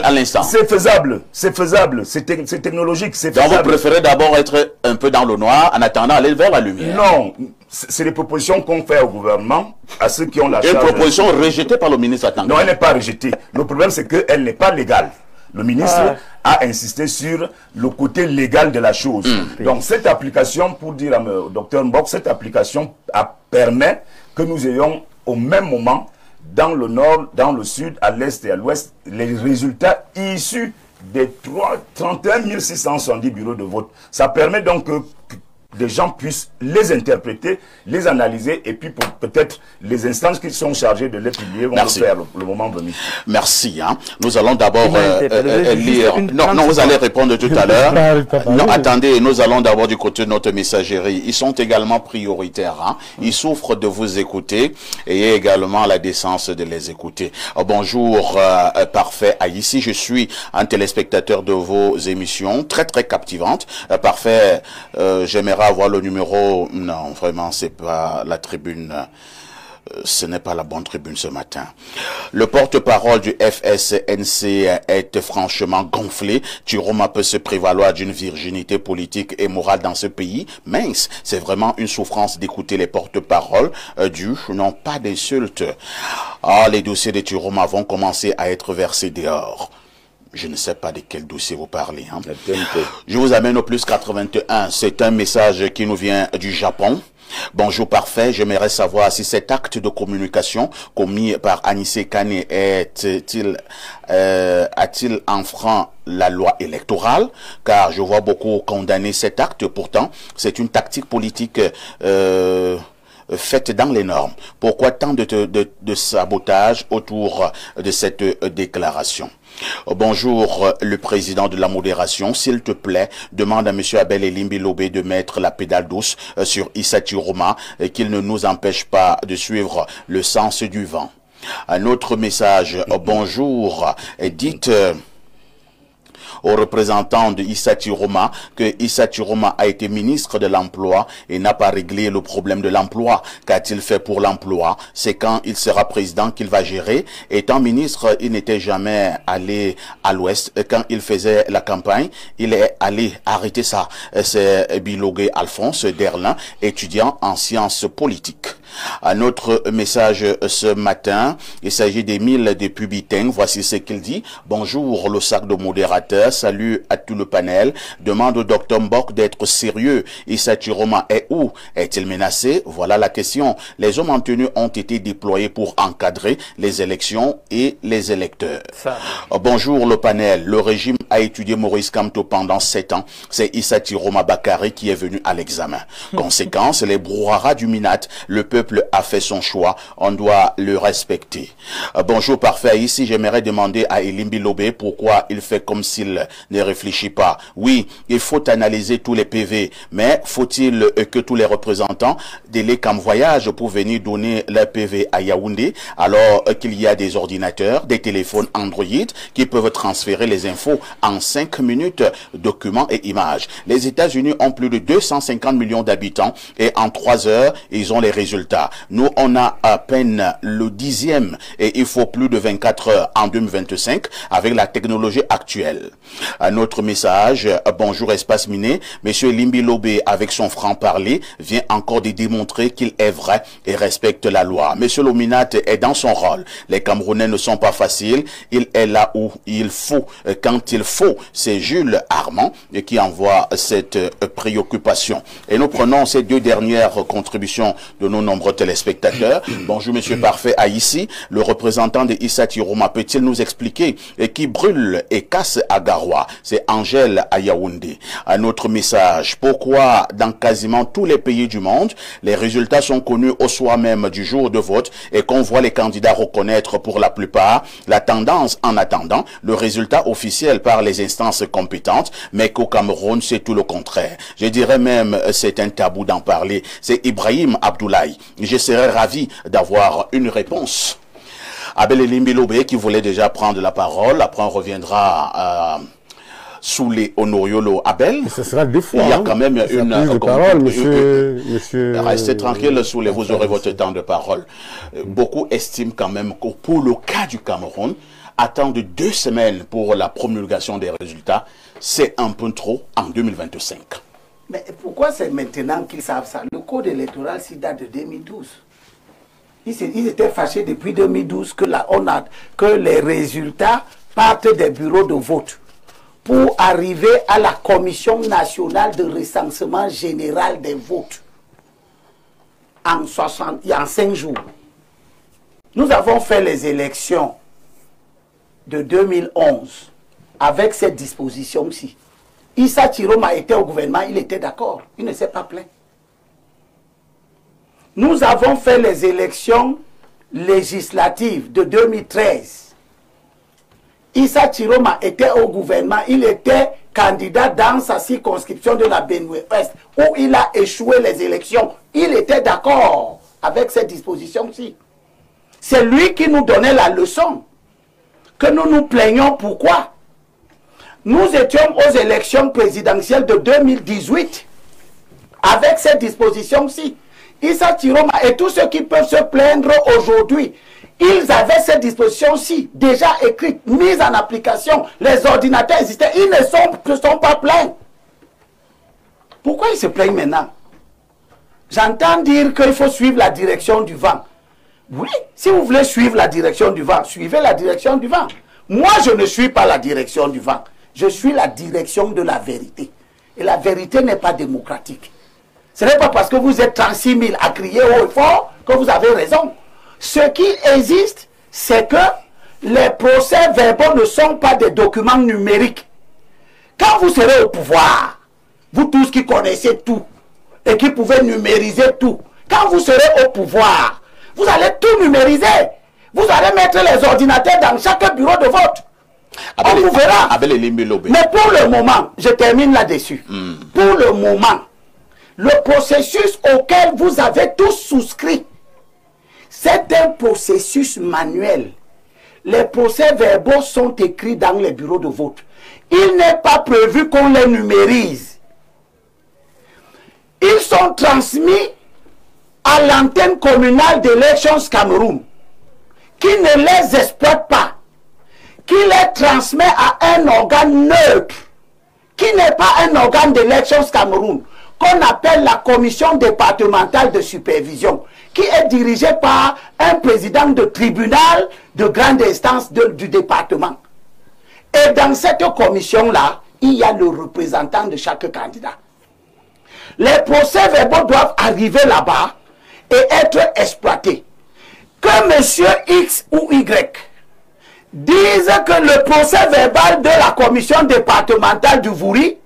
S1: à l'instant.
S6: C'est faisable. C'est faisable. C'est technologique. C'est faisable.
S1: Donc vous préférez d'abord être un peu dans le noir en attendant d'aller vers la lumière.
S6: Non. C'est des propositions qu'on fait au gouvernement, à ceux qui ont la charge.
S1: Une proposition rejetée par le ministre Atangandji.
S6: Non, elle n'est pas rejetée. Le problème, c'est qu'elle n'est pas légale. Le ministre a insisté sur le côté légal de la chose. Donc cette application, pour dire au docteur Mbok, cette application permet que nous ayons au même moment, dans le nord, dans le sud, à l'est et à l'ouest, les résultats issus des 31 670 bureaux de vote. Ça permet donc que des gens puissent les interpréter, les analyser, et puis peut-être les instances qui sont chargées de les publier vont le faire le moment venu.
S1: Merci. Hein. Nous allons d'abord lire... Non, vous allez répondre tout à l'heure. Non, attendez, nous allons d'abord du côté de notre messagerie. Ils sont également prioritaires. Hein. Ils souffrent de vous écouter et également la décence de les écouter. Bonjour, Parfait. Ici, je suis un téléspectateur de vos émissions, très très captivantes. Parfait, j'aimerais avoir le numéro. Non, vraiment, c'est pas la tribune. Ce n'est pas la bonne tribune ce matin. Le porte-parole du FSNC est franchement gonflé. Tiroma peut se prévaloir d'une virginité politique et morale dans ce pays. Mince, c'est vraiment une souffrance d'écouter les porte-paroles non pas d'insultes. Ah, les dossiers de Tiroma vont commencer à être versés dehors. Je ne sais pas de quel dossier vous parlez. Hein. Je vous amène au plus 81. C'est un message qui nous vient du Japon. Bonjour Parfait, j'aimerais savoir si cet acte de communication commis par Anissé Kane a-t-il enfreint la loi électorale, car je vois beaucoup condamner cet acte. Pourtant, c'est une tactique politique faite dans les normes. Pourquoi tant de sabotage autour de cette déclaration? Bonjour, le président de la modération. S'il te plaît, demande à M. Abel Elimbi Lobé de mettre la pédale douce sur Issa Chiroma et qu'il ne nous empêche pas de suivre le sens du vent. Un autre message. Bonjour, dites aux représentants de Issa Chiroma que Issa Chiroma a été ministre de l'Emploi et n'a pas réglé le problème de l'emploi. Qu'a-t-il fait pour l'emploi? C'est quand il sera président qu'il va gérer. Étant ministre, il n'était jamais allé à l'Ouest. Quand il faisait la campagne, il est allé arrêter ça. C'est Bilogué Alphonse Derlin, étudiant en sciences politiques. Un autre message ce matin, il s'agit d'Émile de Pubiteng. Voici ce qu'il dit. Bonjour, le sac de modérateur. Salut à tout le panel. Demande au Dr Mbok d'être sérieux. Issa Chiroma est où? Est-il menacé? Voilà la question. Les hommes en tenue ont été déployés pour encadrer les élections et les électeurs. Bonjour le panel. Le régime a étudié Maurice Kamto pendant 7 ans. C'est Issa Chiroma Bakary qui est venu à l'examen. Conséquence, les brouhaha du Minat. Le peuple a fait son choix, on doit le respecter. Bonjour parfait, ici j'aimerais demander à Elimbi Lobé pourquoi il fait comme s'il ne réfléchit pas. Oui, il faut analyser tous les PV, mais faut-il que tous les représentants des l'ECAM voyagent pour venir donner leur PV à Yaoundé alors qu'il y a des ordinateurs, des téléphones Android qui peuvent transférer les infos en 5 minutes, documents et images. Les États-Unis ont plus de 250 millions d'habitants et en 3 heures, ils ont les résultats. Nous, on a à peine le 10e et il faut plus de 24 heures en 2025 avec la technologie actuelle. Un autre message. Bonjour Espace Miné. Monsieur Limbi Lobé, avec son franc-parler, vient encore de démontrer qu'il est vrai et respecte la loi. Monsieur Lominat est dans son rôle. Les Camerounais ne sont pas faciles. Il est là où il faut, quand il faut. C'est Jules Armand qui envoie cette préoccupation. Et nous prenons ces 2 dernières contributions de nos nombreux téléspectateurs. Bonjour Monsieur Parfait à ici. Le représentant de Issa Chiroma peut-il nous expliquer qui brûle et casse à Garoua? C'est Angèle à Yaoundé. Un autre message. Pourquoi dans quasiment tous les pays du monde, les résultats sont connus au soir même du jour de vote et qu'on voit les candidats reconnaître pour la plupart la tendance en attendant le résultat officiel par les instances compétentes, mais qu'au Cameroun c'est tout le contraire. Je dirais même c'est un tabou d'en parler. C'est Ibrahim Abdoulaye. Je serais ravi d'avoir une réponse. Abel Elimbi Lobé qui voulait déjà prendre la parole. Après, on reviendra sous les Honoriolo. Abel,
S2: ce sera 2 fois.
S1: Il y a quand même une
S2: parole, monsieur.
S1: Restez tranquille, sous les, vous aurez votre temps de parole. Beaucoup estiment quand même que pour le cas du Cameroun, attendre 2 semaines pour la promulgation des résultats, c'est un peu trop en 2025.
S4: Mais pourquoi c'est maintenant qu'ils savent ça? Le code électoral, s'il date de 2012. Ils étaient fâchés depuis 2012 que les résultats partent des bureaux de vote pour arriver à la Commission nationale de recensement général des votes en 5 jours. Nous avons fait les élections de 2011 avec cette disposition-ci. Issa Chiroma était au gouvernement, il était d'accord, il ne s'est pas plaint. Nous avons fait les élections législatives de 2013. Issa Chiroma était au gouvernement, il était candidat dans sa circonscription de la Benue-Ouest, où il a échoué les élections. Il était d'accord avec cette disposition-ci. C'est lui qui nous donnait la leçon, que nous nous plaignons. Pourquoi? Nous étions aux élections présidentielles de 2018 avec cette disposition-ci. Issa Chiroma et tous ceux qui peuvent se plaindre aujourd'hui, ils avaient cette disposition-ci déjà écrite, mise en application. Les ordinateurs existaient, ils ne sont pas plaints. Pourquoi ils se plaignent maintenant? J'entends dire qu'il faut suivre la direction du vent. Oui, si vous voulez suivre la direction du vent, suivez la direction du vent. Moi, je ne suis pas la direction du vent. Je suis la direction de la vérité. Et la vérité n'est pas démocratique. Ce n'est pas parce que vous êtes 36 000 à crier haut et fort que vous avez raison. Ce qui existe, c'est que les procès-verbaux ne sont pas des documents numériques. Quand vous serez au pouvoir, vous tous qui connaissez tout et qui pouvez numériser tout, quand vous serez au pouvoir, vous allez tout numériser. Vous allez mettre les ordinateurs dans chaque bureau de vote. On vous verra.
S1: Mais
S4: pour le moment, je termine là-dessus. Pour le moment, le processus auquel vous avez tous souscrit, c'est un processus manuel. Les procès-verbaux sont écrits dans les bureaux de vote. Il n'est pas prévu qu'on les numérise. Ils sont transmis à l'antenne communale d'Elections Cameroun, qui ne les exploite pas, qui les transmet à un organe neutre, qui n'est pas un organe d'Elections Cameroun, qu'on appelle la commission départementale de supervision, qui est dirigée par un président de tribunal de grande instance du département. Et dans cette commission-là, il y a le représentant de chaque candidat. Les procès-verbaux doivent arriver là-bas et être exploités. Que monsieur X ou Y dise que le procès-verbal de la commission départementale du Vouri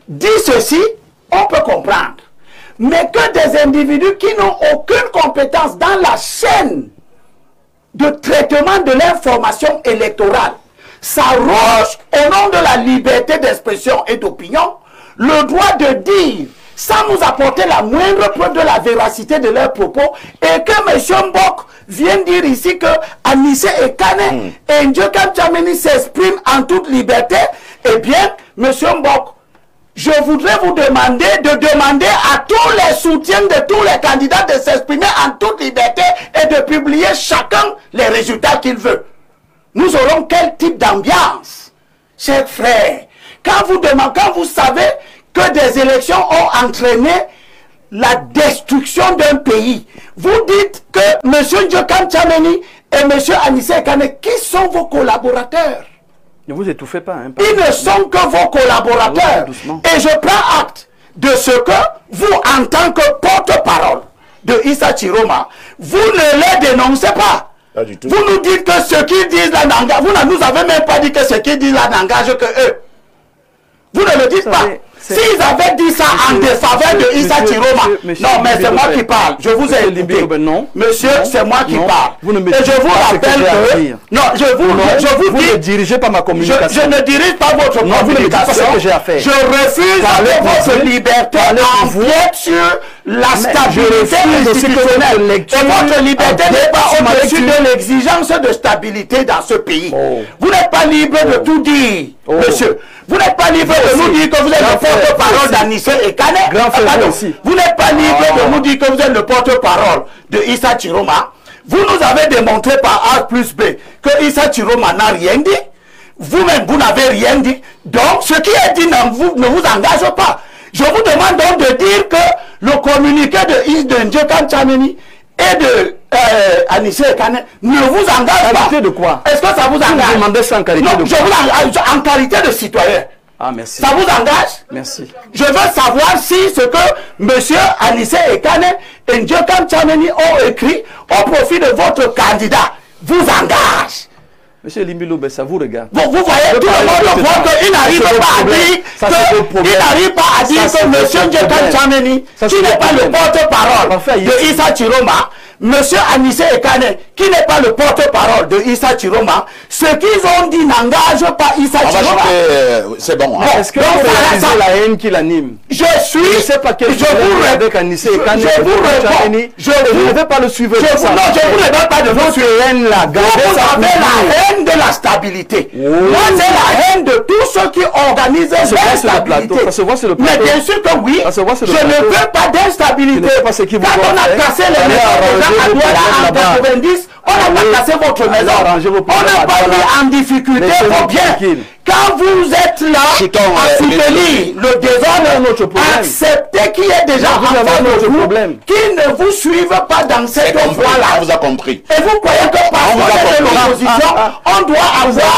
S4: dit ceci, on peut comprendre. Mais que des individus qui n'ont aucune compétence dans la chaîne de traitement de l'information électorale s'arrogent au nom de la liberté d'expression et d'opinion le droit de dire, sans nous apporter la moindre preuve de la véracité de leurs propos, et que M. Mbok vient dire ici que Anissé Ekane et Ndjokam Tchameni s'expriment en toute liberté, eh bien, M. Mbok, je voudrais vous demander de demander à tous les soutiens de tous les candidats de s'exprimer en toute liberté et de publier chacun les résultats qu'il veut. Nous aurons quel type d'ambiance, chers frères, quand vous savez que des élections ont entraîné la destruction d'un pays. Vous dites que M. Ndjokam Tchameni et M. Anissé Ekane, qui sont vos collaborateurs?
S5: Ne vous étouffez pas. Hein,
S4: ils ne sont que vos collaborateurs. Et je prends acte de ce que vous, en tant que porte-parole de Issa Chiroma, vous ne les dénoncez pas. Pas du tout. Vous nous dites que ce qu'ils disent là n'engage. Vous ne nous avez même pas dit que ce qu'ils disent là n'engage que eux. Vous ne le dites pas. S'ils avaient dit ça en défaveur de Issa Chiroma, non, mais c'est moi qui parle. Je vous ai écouté. Monsieur, c'est moi qui parle. Et je vous rappelle que... Non, je vous dis...
S5: Vous ne dirigez pas ma communication.
S4: Je ne dirige pas votre communication. Je refuse que votre liberté empiète sur la stabilité institutionnelle. Et votre liberté n'est pas au-dessus de l'exigence de stabilité dans ce pays. Vous n'êtes pas libre de tout dire, monsieur. Vous n'êtes pas libre de nous dire que vous êtes le porte-parole d'Anissé Ekane. Vous n'êtes pas libre de nous dire que vous êtes le porte-parole de Issa Chiroma. Vous nous avez démontré par A plus B que Issa Chiroma n'a rien dit. Vous-même, vous n'avez rien dit. Donc, ce qui est dit ne vous engage pas. Je vous demande donc de dire que le communiqué de Ndjokam Tchameni et de Anissé Ekane ne vous engage pas.
S5: En qualité de quoi?
S4: Est-ce que ça vous engage?
S5: Vous demandez ça en qualité de quoi?
S4: Je vous engage en qualité de citoyen.
S5: Ah, merci.
S4: Ça vous engage?
S5: Merci.
S4: Je veux savoir si ce que M. Anissé Ekane et Ndjokam Tchameni ont écrit au profit de votre candidat vous engage.
S5: Monsieur Limbilo, ça vous regarde.
S4: Vous voyez, tout le monde voit qu'il n'arrive pas à dire que M. Ndjokam Tchameni, qui n'est pas le porte-parole de Issa Chiroma, M. Anissé Ekane, qui n'est pas le porte-parole de Issa Chiroma, ce qu'ils ont dit n'engage pas Issa Chiroma.
S1: C'est bon.
S5: Est-ce que vous réalisez la haine qui l'anime?
S4: Je suis...
S5: Je ne sais pas quel avec Anissé Ekane.
S4: Je vous réponds.
S5: Je ne vais pas le suivre.
S4: Non, je vous réponds pas de votre haine là. Vous avez la haine de la stabilité. Moi, c'est la haine de tous ceux qui organisent l'instabilité.
S5: Ça se voit sur le plateau.
S4: Mais bien sûr que oui. Je ne veux pas d'instabilité. Quand on a cassé les maisons à Douala en 90, on n'a pas cassé votre maison. On n'a pas mis en difficulté vos biens. Quand vous êtes là à soutenir le désordre, acceptez qu'il y ait déjà en face de vous qui ne vous suivent pas dans cette voie-là.
S1: On vous a compris.
S4: Et vous croyez que parce qu'on est de l'opposition, on doit avoir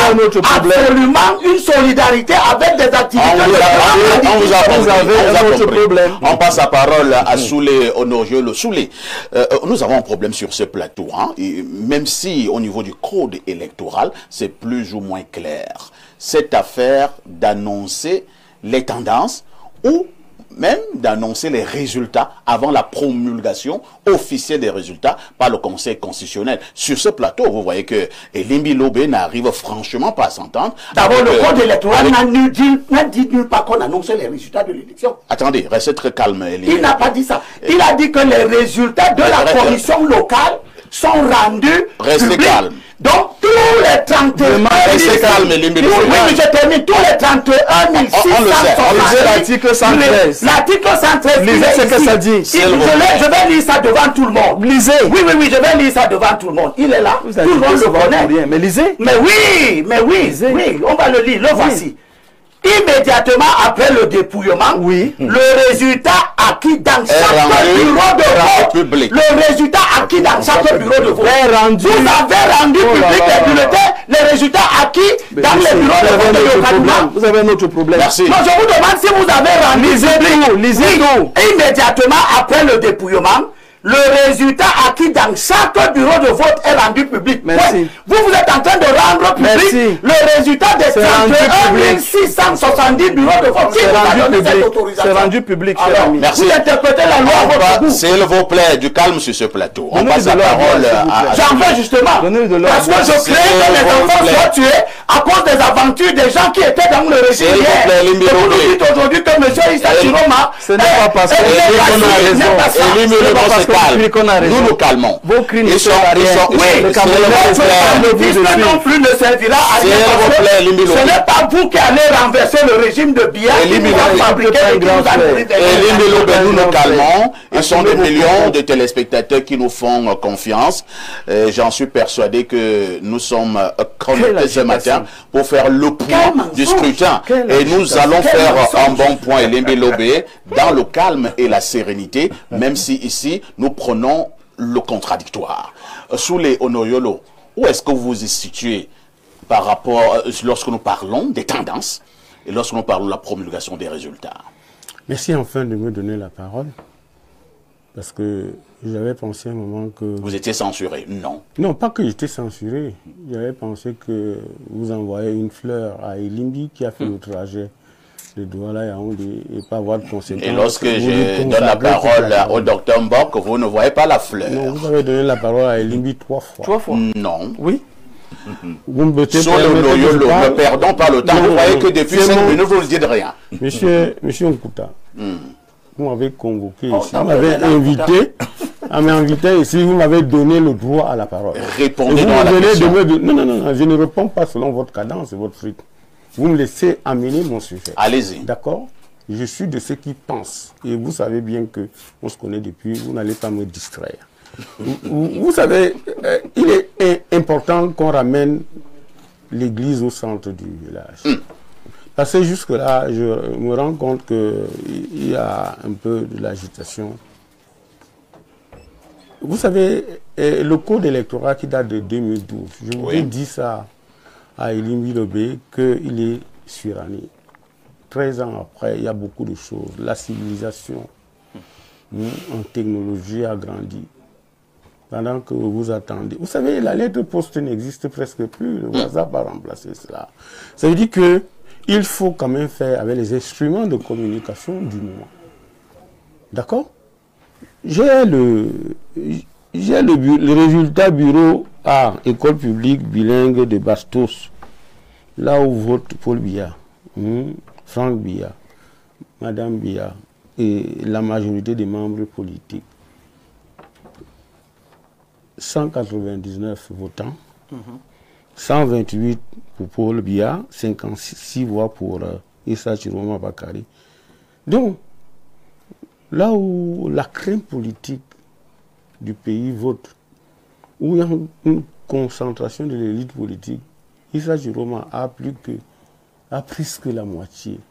S4: absolument une solidarité avec des activités
S1: on vous a compris. On passe la parole à Soulé Honorio Le Soulé. Nous avons un problème sur ce plateau, hein, et même si au niveau du code électoral, c'est plus ou moins clair. Cette affaire d'annoncer les tendances ou même d'annoncer les résultats avant la promulgation officielle des résultats par le Conseil constitutionnel. Sur ce plateau, vous voyez que Elimbi Lobé n'arrive franchement pas à s'entendre.
S4: D'abord, le code électoral n'a dit nulle part qu'on annonçait les résultats de l'élection.
S1: Attendez, restez très calme, Elimbi.
S4: Il n'a pas dit ça. Il a dit que les résultats de la commission locale sont rendus
S1: Restez
S4: publics.
S1: calme.
S4: Donc, tous les 31
S1: Restez calme, Elimbi.
S4: oui, mais je termine. Tous les 31 600.
S1: On le sait.
S5: On lisait l'article 113.
S4: L'article 113.
S5: Lisez ce que ça dit.
S4: Je vais lire ça devant tout le monde.
S5: Lisez.
S4: Oui, je vais lire ça devant tout le monde. Il est là.
S5: Vous
S4: Tout le monde le connaît.
S5: rien. Mais lisez.
S4: Mais oui, on va le lire. Le voici. Immédiatement après le dépouillement, le résultat acquis dans chaque bureau de vote, le résultat acquis dans chaque bureau de vote, vous avez rendu public les bulletins, les résultats acquis dans les bureaux de vote de Yokaduma.
S5: Vous avez un autre problème.
S1: Merci.
S4: Non, je vous demande si vous avez rendu immédiatement après le dépouillement. Le résultat acquis dans chaque bureau de vote est rendu public.
S5: Merci.
S4: Ouais. Vous êtes en train de rendre public le résultat des 31 670 bureaux de vote.
S5: C'est rendu public.
S4: Alors,
S1: merci.
S4: Vous interprétez la loi à votre goût.
S1: S'il vous plaît, du calme sur ce plateau. On passe la parole à...
S4: J'en veux justement. Parce que je crains que mes enfants soient tués à cause des aventures des gens qui étaient dans le régime hier. Et vous nous dites aujourd'hui que M. Issa Chiroma...
S5: Ce n'est pas parce que
S1: nous nous calmons.
S5: Vos cris ne
S1: sont
S5: servent à rien.
S4: Oui,
S5: le Camerounais
S4: non plus ne servira à rien. Ce n'est pas vous qui allez renverser le régime de Biya qui nous a fabriqué et qui nous a nourri.
S1: Nous nous calmons. Ils sont des millions de téléspectateurs qui nous font confiance. J'en suis persuadé que nous sommes connectés ce matin pour faire le point du scrutin. Et nous allons faire un bon point, Elimbi Lobé, dans le calme et la sérénité, même si ici, nous prenons le contradictoire. Sous les Onoyolo, où est-ce que vous vous situez par rapport, lorsque nous parlons des tendances et lorsque nous parlons de la promulgation des résultats?
S2: Merci enfin de me donner la parole. Parce que j'avais pensé un moment que...
S1: Vous étiez censuré? Non.
S2: Non, pas que j'étais censuré. J'avais pensé que vous envoyez une fleur à Elimbi qui a fait le trajet de Douala à Yaoundé et pas avoir de conséquences.
S1: Et lorsque je donne la parole au docteur Mbok, vous ne voyez pas la fleur?
S2: Non, vous avez donné la parole à Elimbi 3 fois.
S5: 3 fois?
S1: Non.
S5: Oui.
S2: Vous me
S1: sur ne perdons pas le temps. Vous voyez que depuis 5 minutes, vous ne dites rien.
S2: Monsieur Nkuta, vous m'avez convoqué ici, vous m'avez invité, ici, vous m'avez donné le droit à la parole.
S1: Répondez à la question.
S2: Non, je ne réponds pas selon votre cadence et votre rythme. Vous me laissez amener mon sujet.
S1: Allez-y.
S2: D'accord? Je suis de ceux qui pensent. Et vous savez bien que on se connaît depuis, vous n'allez pas me distraire. Vous savez, il est important qu'on ramène l'église au centre du village. Parce que jusque-là, je me rends compte qu'il y a un peu de l'agitation. Vous savez, le code électoral qui date de 2012, je vous ai dit ça à Elimbi Lobé, qu'il est suranné. 13 ans après, il y a beaucoup de choses. La civilisation en technologie a grandi. Pendant que vous attendez. Vous savez, la lettre poste n'existe presque plus. Le WhatsApp a remplacé cela. Ça veut dire qu'il faut quand même faire avec les instruments de communication du moment. D'accord? J'ai le résultat bureau à école publique bilingue de Bastos. Là où vote Paul Biya, Franck Biya, Madame Biya et la majorité des membres politiques. 199 votants, 128 pour Paul Biya, 56 voix pour Issa Chiroma Bakari. Donc, là où la crème politique du pays vote, où il y a une concentration de l'élite politique, Issa Chiroma a presque la moitié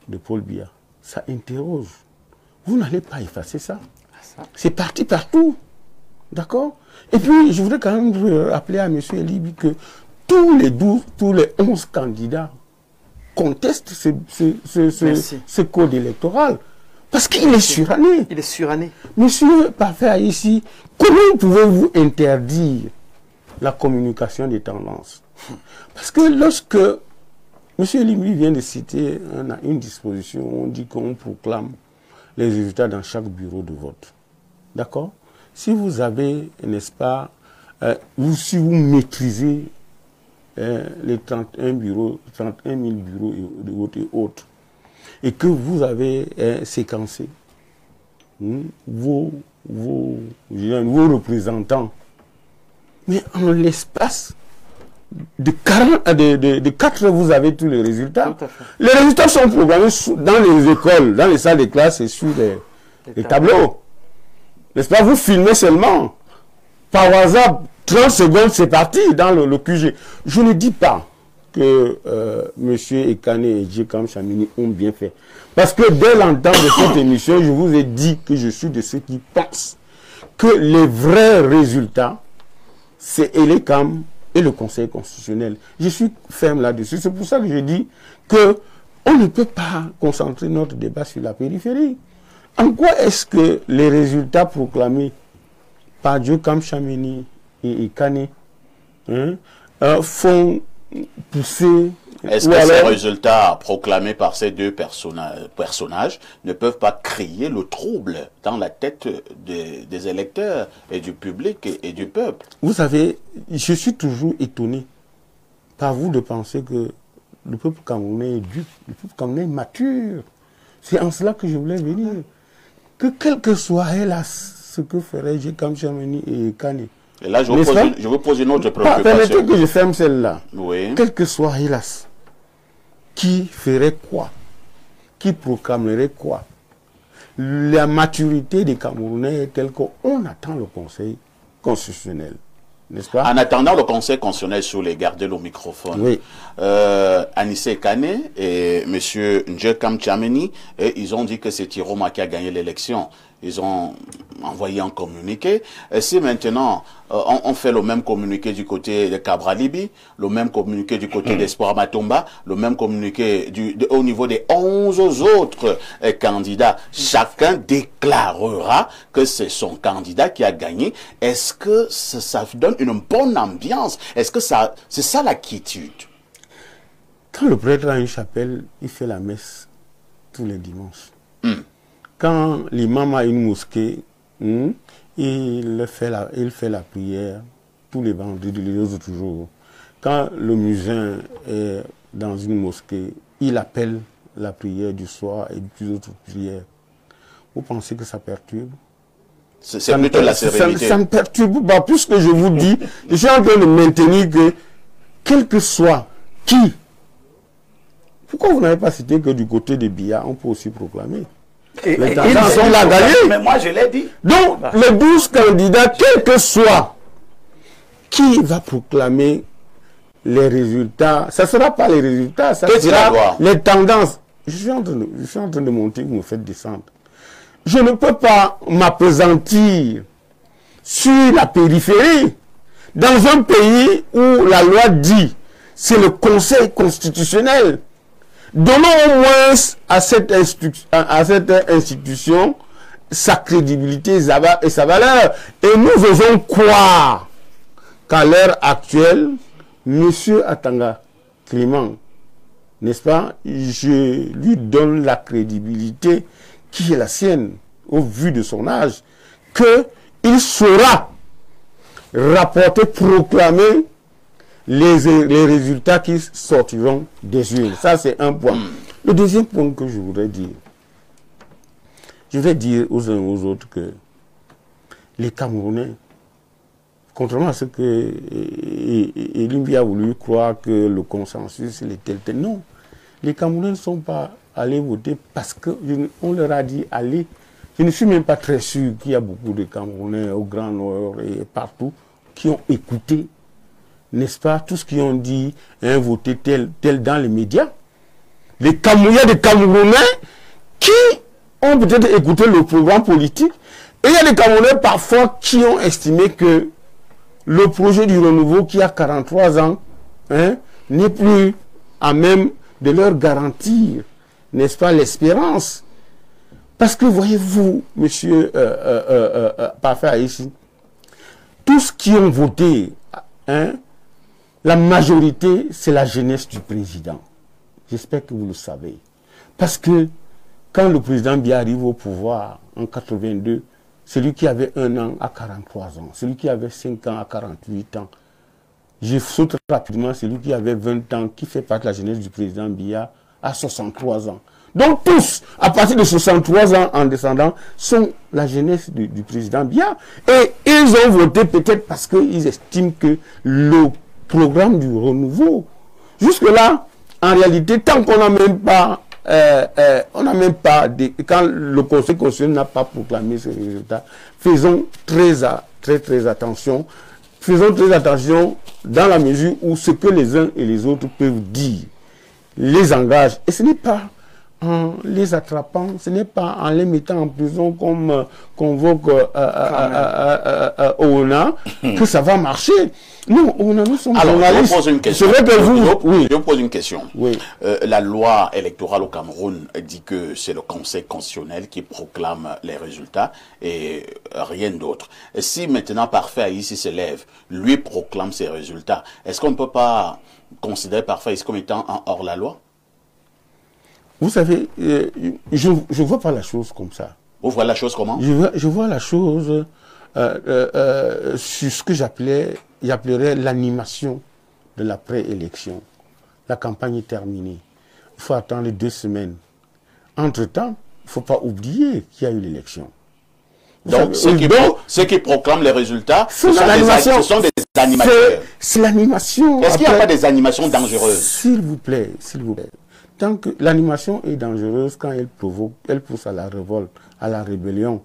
S2: de Paul Biya. Ça interroge. Vous n'allez pas effacer ça. C'est parti partout. D'accord? Et puis, je voudrais quand même rappeler à M. Elibi que tous les 11 candidats contestent ce code électoral. Parce qu'il est suranné.
S5: Il est suranné.
S2: Monsieur Parfait ici, comment pouvez-vous interdire la communication des tendances? Parce que lorsque M. Monsieur Limi vient de citer une disposition où on dit qu'on proclame les résultats dans chaque bureau de vote. D'accord? Si vous avez, n'est-ce pas, si vous maîtrisez les 31 000 bureaux de vote et autres, et que vous avez séquencé vos représentants, mais en l'espace de 4 heures, vous avez tous les résultats. Les résultats sont programmés dans les écoles, dans les salles de classe et sur les tableaux. N'est-ce pas? Vous filmez seulement. Par WhatsApp, 30 secondes, c'est parti dans le QG. Je ne dis pas que M. Ekane et Djekam Chamini ont bien fait. Parce que dès l'entente de cette émission, je vous ai dit que je suis de ceux qui pensent que les vrais résultats, c'est Elekam et le Conseil constitutionnel. Je suis ferme là-dessus. C'est pour ça que je dis que on ne peut pas concentrer notre débat sur la périphérie. En quoi est-ce que les résultats proclamés par Djekam Chamini et Ekane font pousser...
S1: Est-ce que ces résultats proclamés par ces deux personnages ne peuvent pas créer le trouble dans la tête des électeurs et du public et du peuple?
S2: Vous savez, je suis toujours étonné par vous de penser que le peuple camerounais est dupe, le peuple camerounais est mature. C'est en cela que je voulais venir. Que quel que soit, hélas, ce que ferait Djekam Chamini et Ekane.
S1: Et là, je vous pose une autre préoccupation.
S2: Permettez que je ferme celle-là.
S1: Oui.
S2: Quel que soit, hélas, qui ferait quoi? Qui proclamerait quoi? La maturité des Camerounais est telle qu'on attend le Conseil constitutionnel. N'est-ce pas?
S1: En attendant le Conseil constitutionnel, sur les garder le microphone,
S2: oui.
S1: Anissé Ekane et M. Djekam Chamini, ils ont dit que c'est Tiroma qui a gagné l'élection. Ils ont envoyé un communiqué. Et si maintenant, on fait le même communiqué du côté de Kabralibi, le même communiqué du côté d'Espoir Matomba, le même communiqué au niveau des 11 autres candidats, chacun déclarera que c'est son candidat qui a gagné. Est-ce que ça donne une bonne ambiance? Est-ce que c'est ça la quiétude?
S2: Quand le prêtre a une chapelle, il fait la messe tous les dimanches. Quand l'imam a une mosquée, il fait la prière tous les vendredis, les autres jours. Quand le muezzin est dans une mosquée, il appelle la prière du soir et des autres prières. Vous pensez que ça perturbe?
S1: C'est plutôt la sérénité.
S2: Ça ne perturbe pas. Puisque je vous dis, je suis en train de maintenir que, quel que soit qui, pourquoi vous n'avez pas cité que du côté de Biya, on peut aussi proclamer?
S4: Et
S2: il a gagné.
S4: Mais moi, je l'ai dit.
S2: Donc, les 12 candidats, quel que soit, qui va proclamer les résultats? Ça ne sera pas les résultats, ça sera les tendances. Je suis en train de monter, vous me faites descendre. Je ne peux pas m'appesantir sur la périphérie. Dans un pays où la loi dit, c'est le Conseil constitutionnel. Donnons au moins à cette institution sa crédibilité et sa valeur. Et nous osons croire qu'à l'heure actuelle, M. Atanga Clément, n'est-ce pas, je lui donne la crédibilité qui est la sienne, au vu de son âge, qu'il saura rapporter, proclamer les résultats qui sortiront des urnes. Ça, c'est un point. Le deuxième point que je voudrais dire, je vais dire aux uns et aux autres que les Camerounais, contrairement à ce que Elimbi a voulu croire que le consensus, il est tel. Non, les Camerounais ne sont pas allés voter parce qu'on leur a dit allez. Je ne suis même pas très sûr qu'il y a beaucoup de Camerounais au Grand Nord et partout qui ont écouté, n'est-ce pas, tout ce qu'ils ont dit, voter tel dans les médias. Il y a des Camerounais qui ont peut-être écouté le programme politique, et il y a des Camerounais parfois qui ont estimé que le projet du renouveau qui a 43 ans n'est plus à même de leur garantir, n'est-ce pas, l'espérance. Parce que voyez-vous, monsieur Parfait ici, tous qui ont voté, la majorité, c'est la jeunesse du président. J'espère que vous le savez. Parce que quand le président Biya arrive au pouvoir en 82, celui qui avait 1 an à 43 ans, celui qui avait 5 ans à 48 ans, je saute rapidement celui qui avait 20 ans, qui fait partie de la jeunesse du président Biya, à 63 ans. Donc tous, à partir de 63 ans en descendant, sont la jeunesse du président Biya. Et ils ont voté peut-être parce qu'ils estiment que le programme du renouveau, jusque-là, en réalité, tant qu'on n'a même pas, quand le Conseil constitutionnel n'a pas proclamé ce résultat, faisons très attention. Faisons très attention dans la mesure où ce que les uns et les autres peuvent dire les engage. Et ce n'est pas en les attrapant, ce n'est pas en les mettant en prison comme convoque ONA que ça va marcher. Non, ONA, nous sommes journalistes.
S1: Je pose une question. Je pose une question.
S2: Oui.
S1: La loi électorale au Cameroun dit que c'est le Conseil constitutionnel qui proclame les résultats et rien d'autre. Si maintenant Parfait Aïssi se lève, lui proclame ses résultats, est-ce qu'on ne peut pas considérer Parfait Aïssi comme étant hors la loi?
S2: Vous savez, je ne vois pas la chose comme ça.
S1: Vous voyez la chose comment?
S2: Je vois la chose sur ce que j'appellerais l'animation de la préélection. La campagne est terminée. Il faut attendre 2 semaines. Entre-temps, il ne faut pas oublier qu'il y a eu l'élection.
S1: Donc, ceux qui proclament les résultats, ce sont des animateurs.
S2: C'est l'animation.
S1: Est-ce qu'il n'y a pas des animations dangereuses?
S2: S'il vous plaît, s'il vous plaît. Tant que l'animation est dangereuse quand elle provoque, elle pousse à la révolte, à la rébellion.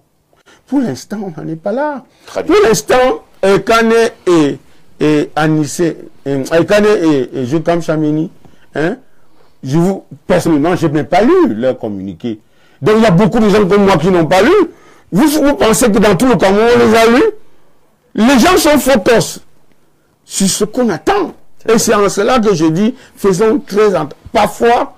S2: Pour l'instant, on n'en est pas là. Pour l'instant, Kane et Anissé, Kane et Jokam Chamini, personnellement, je n'ai pas lu leur communiqué. Donc il y a beaucoup de gens comme moi qui n'ont pas lu. Vous pensez que dans tout le Cameroun, on les a lus? Les gens sont focus sur ce qu'on attend. Et c'est en cela que je dis, faisons très attention. Parfois,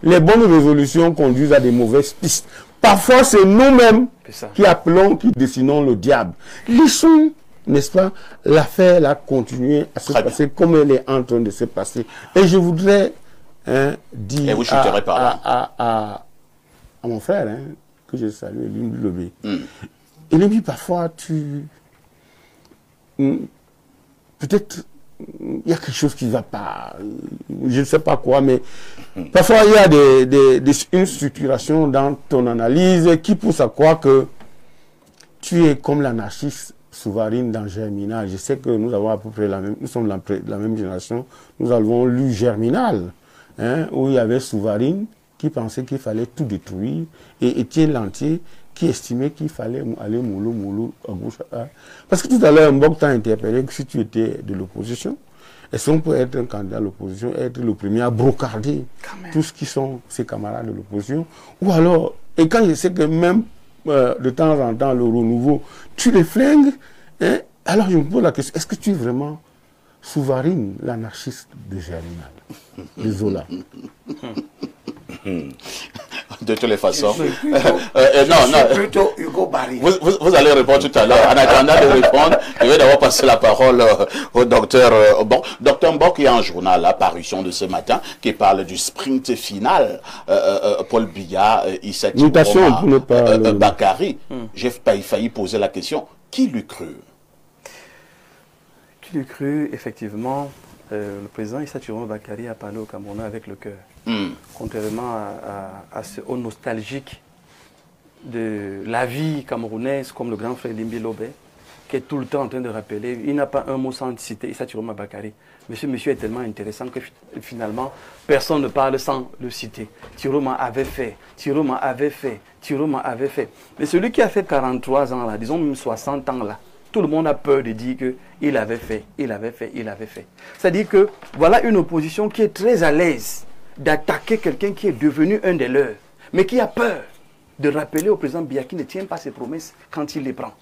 S2: les bonnes résolutions conduisent à des mauvaises pistes. Parfois, c'est nous-mêmes qui appelons, qui dessinons le diable. Laissons, n'est-ce pas, l'affaire continuer à se passer comme elle est en train de se passer. Et je voudrais dire à mon frère, que je salue, Elimbi Lobé. Elimbi, parfois, peut-être, il y a quelque chose qui ne va pas, je ne sais pas quoi, mais parfois il y a une structuration dans ton analyse qui pousse à croire que tu es comme l'anarchiste Souvarine dans Germinal. Je sais que nous avons à peu près nous sommes de la même génération, nous avons lu Germinal, où il y avait Souvarine qui pensait qu'il fallait tout détruire, et Étienne Lantier qui estimait qu'il fallait aller mollo à gauche. Parce que tout à l'heure, Mbok t'a interpellé que si tu étais de l'opposition, est-ce qu'on peut être un candidat à l'opposition, être le premier à brocarder tout ce qui sont ses camarades de l'opposition? Ou alors, et quand je sais que même de temps en temps, le renouveau, tu les flingues, alors je me pose la question, est-ce que tu es vraiment Souvarine, l'anarchiste de Germinal, de Zola?
S1: De toutes les façons.
S4: Plutôt Hugo Barry.
S1: Vous allez répondre tout à l'heure. En attendant de répondre, je vais d'abord passer la parole au docteur Mbok. Docteur Mbok, il y a un journal, la parution de ce matin, qui parle du sprint final. Paul Biya, Issa Bakary. J'ai failli poser la question. Qui l'eût cru?
S5: Qui l'eût cru, effectivement, le président Issa Bakary a parlé au Cameroun avec le cœur. Contrairement aux nostalgiques de la vie camerounaise, comme le grand frère Elimbi Lobé, qui est tout le temps en train de rappeler, il n'a pas un mot sans citer Issa Bakary. Monsieur est tellement intéressant que finalement, personne ne parle sans le citer. Tiroma avait fait, Tiroma avait fait, Tiroma avait fait. Mais celui qui a fait 43 ans, là, disons même 60 ans, là, tout le monde a peur de dire qu'il avait fait, il avait fait, il avait fait. C'est-à-dire que voilà une opposition qui est très à l'aise d'attaquer quelqu'un qui est devenu un des leurs, mais qui a peur de rappeler au président Biya qui ne tient pas ses promesses quand il les prend.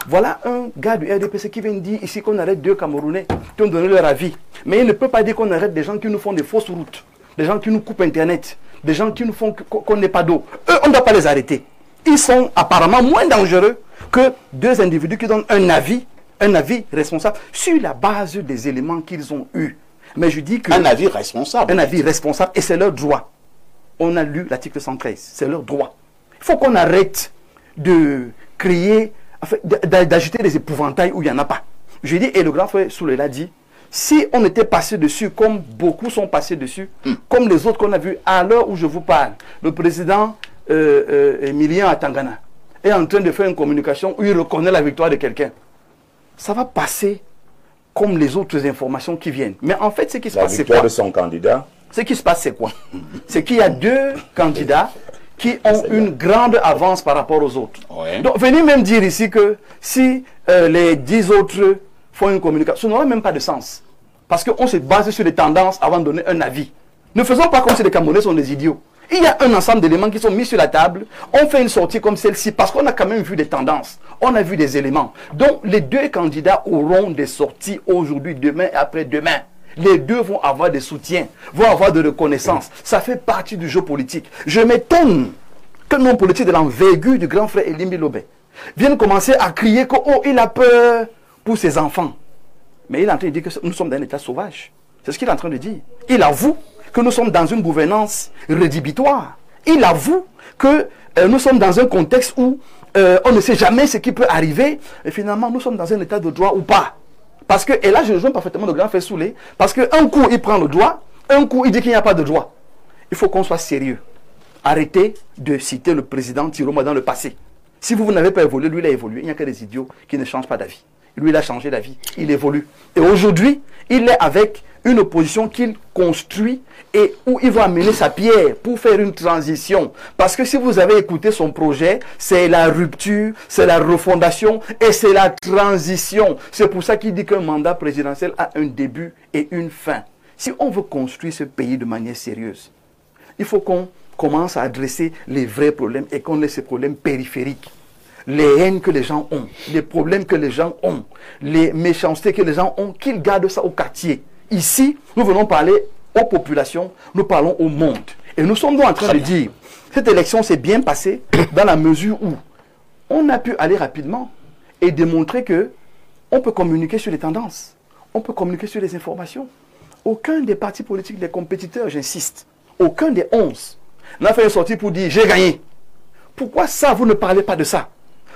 S5: Voilà un gars du RDPC qui vient dire ici qu'on arrête 2 Camerounais qui ont donné leur avis. Mais il ne peut pas dire qu'on arrête des gens qui nous font des fausses routes, des gens qui nous coupent Internet, des gens qui nous font qu'on n'ait pas d'eau. Eux, on ne doit pas les arrêter. Ils sont apparemment moins dangereux que 2 individus qui donnent un avis responsable sur la base des éléments qu'ils ont eus. Mais je dis que...
S1: Un avis responsable.
S5: Un avis responsable, et c'est leur droit. On a lu l'article 113, c'est leur droit. Il faut qu'on arrête de créer, enfin, d'agiter des épouvantails où il n'y en a pas. Je dis, et le grand frère Soulé l'a dit, si on était passé dessus, comme beaucoup sont passés dessus, comme les autres qu'on a vus à l'heure où je vous parle, le président Emilien à Tangana est en train de faire une communication où il reconnaît la victoire de quelqu'un. Ça va passer comme les autres informations qui viennent. Mais en fait, ce qui se passe, c'est quoi?
S6: La victoire de son candidat.
S5: Ce qui se passe, c'est quoi? C'est qu'il y a deux candidats qui ont une grande avance par rapport aux autres.
S1: Ouais.
S5: Donc, venez même dire ici que si les 10 autres font une communication, ça n'aura même pas de sens. Parce qu'on se base sur des tendances avant de donner un avis. Ne faisons pas comme si les Camerounais sont des idiots. Il y a un ensemble d'éléments qui sont mis sur la table. On fait une sortie comme celle-ci parce qu'on a quand même vu des tendances. On a vu des éléments. Donc, les deux candidats auront des sorties aujourd'hui, demain et après-demain. Les deux vont avoir des soutiens, vont avoir de reconnaissance. Ça fait partie du jeu politique. Je m'étonne qu'un homme politique de l'envergure du grand frère Elimbi Lobé vienne commencer à crier qu'il a peur pour ses enfants. Mais il est en train de dire que nous sommes dans un état sauvage. C'est ce qu'il est en train de dire. Il avoue que nous sommes dans une gouvernance rédhibitoire. Il avoue que nous sommes dans un contexte où on ne sait jamais ce qui peut arriver. Et finalement, nous sommes dans un état de droit ou pas. Parce que, et là je rejoins parfaitement le grand frère Soulé, parce qu'un coup il prend le droit, un coup il dit qu'il n'y a pas de droit. Il faut qu'on soit sérieux. Arrêtez de citer le président Tiroma dans le passé. Si vous n'avez pas évolué, lui il a évolué. Il n'y a que des idiots qui ne changent pas d'avis. Lui il a changé d'avis, il évolue. Et aujourd'hui, il est avec une opposition qu'il construit et où il va amener sa pierre pour faire une transition. Parce que si vous avez écouté son projet, c'est la rupture, c'est la refondation et c'est la transition. C'est pour ça qu'il dit qu'un mandat présidentiel a un début et une fin. Si on veut construire ce pays de manière sérieuse, il faut qu'on commence à adresser les vrais problèmes et qu'on ait ces problèmes périphériques. Les haines que les gens ont, les problèmes que les gens ont, les méchancetés que les gens ont, qu'ils gardent ça au quartier. Ici, nous venons parler aux populations, nous parlons au monde. Et nous sommes donc en train de dire, cette élection s'est bien passée dans la mesure où on a pu aller rapidement et démontrer que on peut communiquer sur les tendances, on peut communiquer sur les informations. Aucun des partis politiques, des compétiteurs, j'insiste, aucun des 11 n'a fait une sortie pour dire « j'ai gagné ». Pourquoi ça, vous ne parlez pas de ça?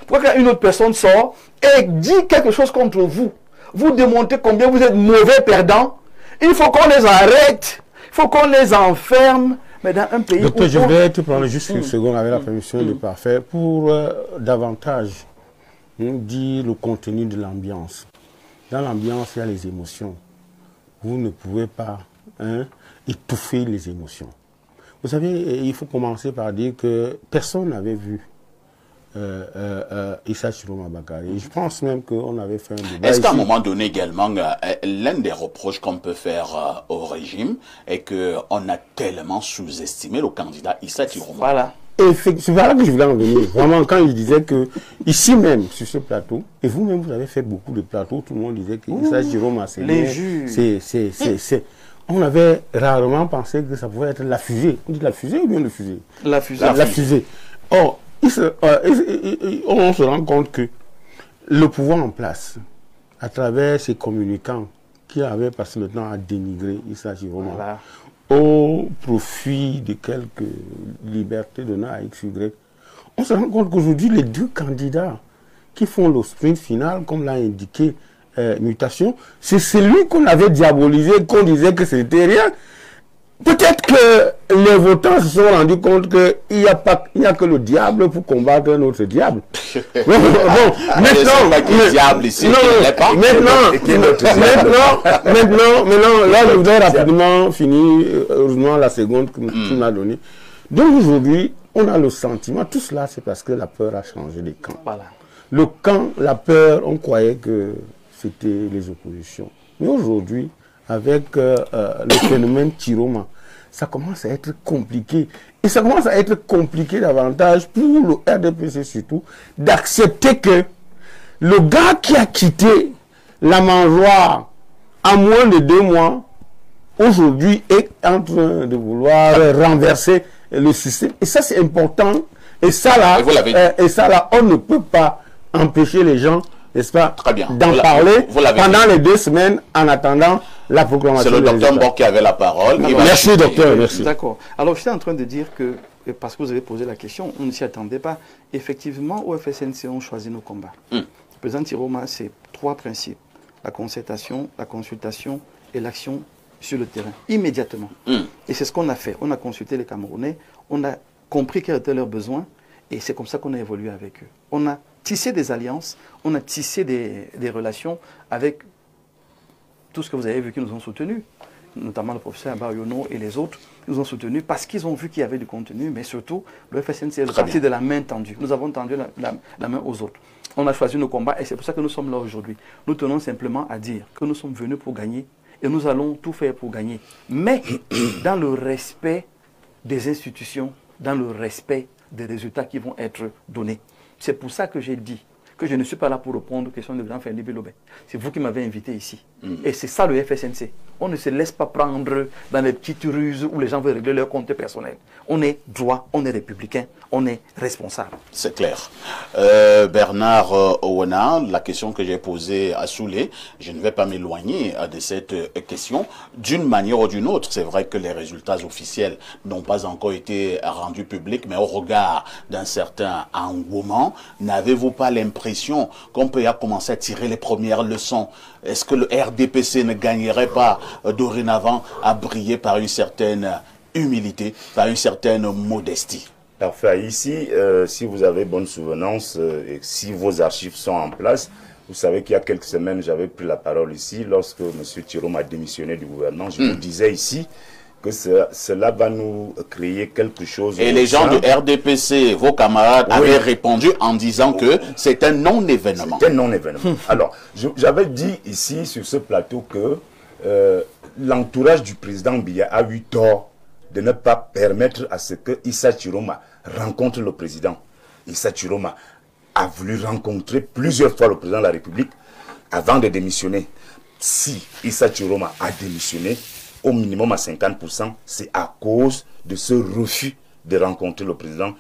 S5: Pourquoi quand une autre personne sort et dit quelque chose contre vous, vous démontrez combien vous êtes mauvais perdant? Il faut qu'on les arrête, il faut qu'on les enferme, mais dans un pays
S2: Docteur,
S5: où...
S2: je voudrais te prendre juste une seconde avec la permission de parfait pour davantage dire le contenu de l'ambiance. Dans l'ambiance, il y a les émotions. Vous ne pouvez pas étouffer les émotions. Vous savez, il faut commencer par dire que personne n'avait vu Issa Chiroma Bakary. Je pense même qu'on avait fait un débat.
S1: Est-ce qu'à un moment donné également, l'un des reproches qu'on peut faire au régime est qu'on a tellement sous-estimé le candidat Issa Chiroma?
S5: Voilà.
S2: C'est là que je voulais en venir. Vraiment, quand il disait que, ici même, sur ce plateau, et vous-même, vous avez fait beaucoup de plateaux, tout le monde disait que Issa Chiroma, c'est on avait rarement pensé que ça pouvait être la fusée. On dit la fusée ou bien le fusée?
S5: La fusée.
S2: La fusée. Or, on se rend compte que le pouvoir en place, à travers ses communicants qui avaient passé le temps à dénigrer Issa Chiroma, voilà, au profit de quelques libertés données à XY, on se rend compte qu'aujourd'hui, les deux candidats qui font le sprint final, comme l'a indiqué Mutation, c'est celui qu'on avait diabolisé, qu'on disait que c'était rien. Peut-être que les votants se sont rendus compte qu'il n'y a que le diable pour combattre un autre diable. Maintenant, là, je voudrais rapidement finir, heureusement, la seconde que tu m'as donnée. Donc aujourd'hui, on a le sentiment, tout cela, c'est parce que la peur a changé de camp. Voilà. Le camp, la peur, on croyait que c'était les oppositions. Mais aujourd'hui, avec le phénomène Chiroma, ça commence à être compliqué. Et ça commence à être compliqué davantage pour le RDPC surtout, d'accepter que le gars qui a quitté la mangeoire en moins de 2 mois, aujourd'hui est en train de vouloir renverser le système. Et ça, c'est important. Et ça, là, on ne peut pas empêcher les gens, n'est-ce pas, d'en parler pendant les 2 semaines en attendant la proclamation.
S1: C'est le docteur Mbok qui avait la parole.
S2: Merci, docteur, merci.
S5: D'accord. Alors, je suis en train de dire que, parce que vous avez posé la question, on ne s'y attendait pas. Effectivement, au FSNC, on choisit nos combats. Le président Tiroma, c'est 3 principes. La concertation, la consultation et l'action sur le terrain, immédiatement. Et c'est ce qu'on a fait. On a consulté les Camerounais, on a compris quels étaient leurs besoins, et c'est comme ça qu'on a évolué avec eux. On a tissé des alliances, on a tissé des relations avec tout ce que vous avez vu qui nous ont soutenus, notamment le professeur Abariono et les autres, nous ont soutenus parce qu'ils ont vu qu'il y avait du contenu, mais surtout, le FSNC est le parti de la main tendue. Nous avons tendu la main aux autres. On a choisi nos combats et c'est pour ça que nous sommes là aujourd'hui. Nous tenons simplement à dire que nous sommes venus pour gagner et nous allons tout faire pour gagner. Mais dans le respect des institutions, dans le respect des résultats qui vont être donnés. C'est pour ça que j'ai dit que je ne suis pas là pour répondre aux questions de grand Félix Lobé. C'est vous qui m'avez invité ici. Et c'est ça le FSNC. On ne se laisse pas prendre dans les petites ruses où les gens veulent régler leur compte personnel. On est droit, on est républicain, on est responsable.
S1: C'est clair. Bernard Owana, la question que j'ai posée à Soulé, je ne vais pas m'éloigner de cette question. D'une manière ou d'une autre, c'est vrai que les résultats officiels n'ont pas encore été rendus publics, mais au regard d'un certain engouement, n'avez-vous pas l'impression qu'on peut y commencer à tirer les premières leçons? Est-ce que le RDPC ne gagnerait pas dorénavant à briller par une certaine humilité, par une certaine modestie?
S6: Parfait. Ici, si vous avez bonne souvenance et si vos archives sont en place, vous savez qu'il y a quelques semaines, j'avais pris la parole ici lorsque M. Tiroma a démissionné du gouvernement. Je vous disais ici que cela va nous créer quelque chose.
S1: Et les gens du RDPC, vos camarades, avaient répondu en disant que c'est un non-événement.
S6: C'est un non-événement. Alors, j'avais dit ici sur ce plateau que l'entourage du président Biya a eu tort de ne pas permettre à ce que Issa Tiroma rencontre le président. Issa Tiroma a voulu rencontrer plusieurs fois le président de la République avant de démissionner. Si Issa Tiroma a démissionné, au minimum à 50%, c'est à cause de ce refus de rencontrer le président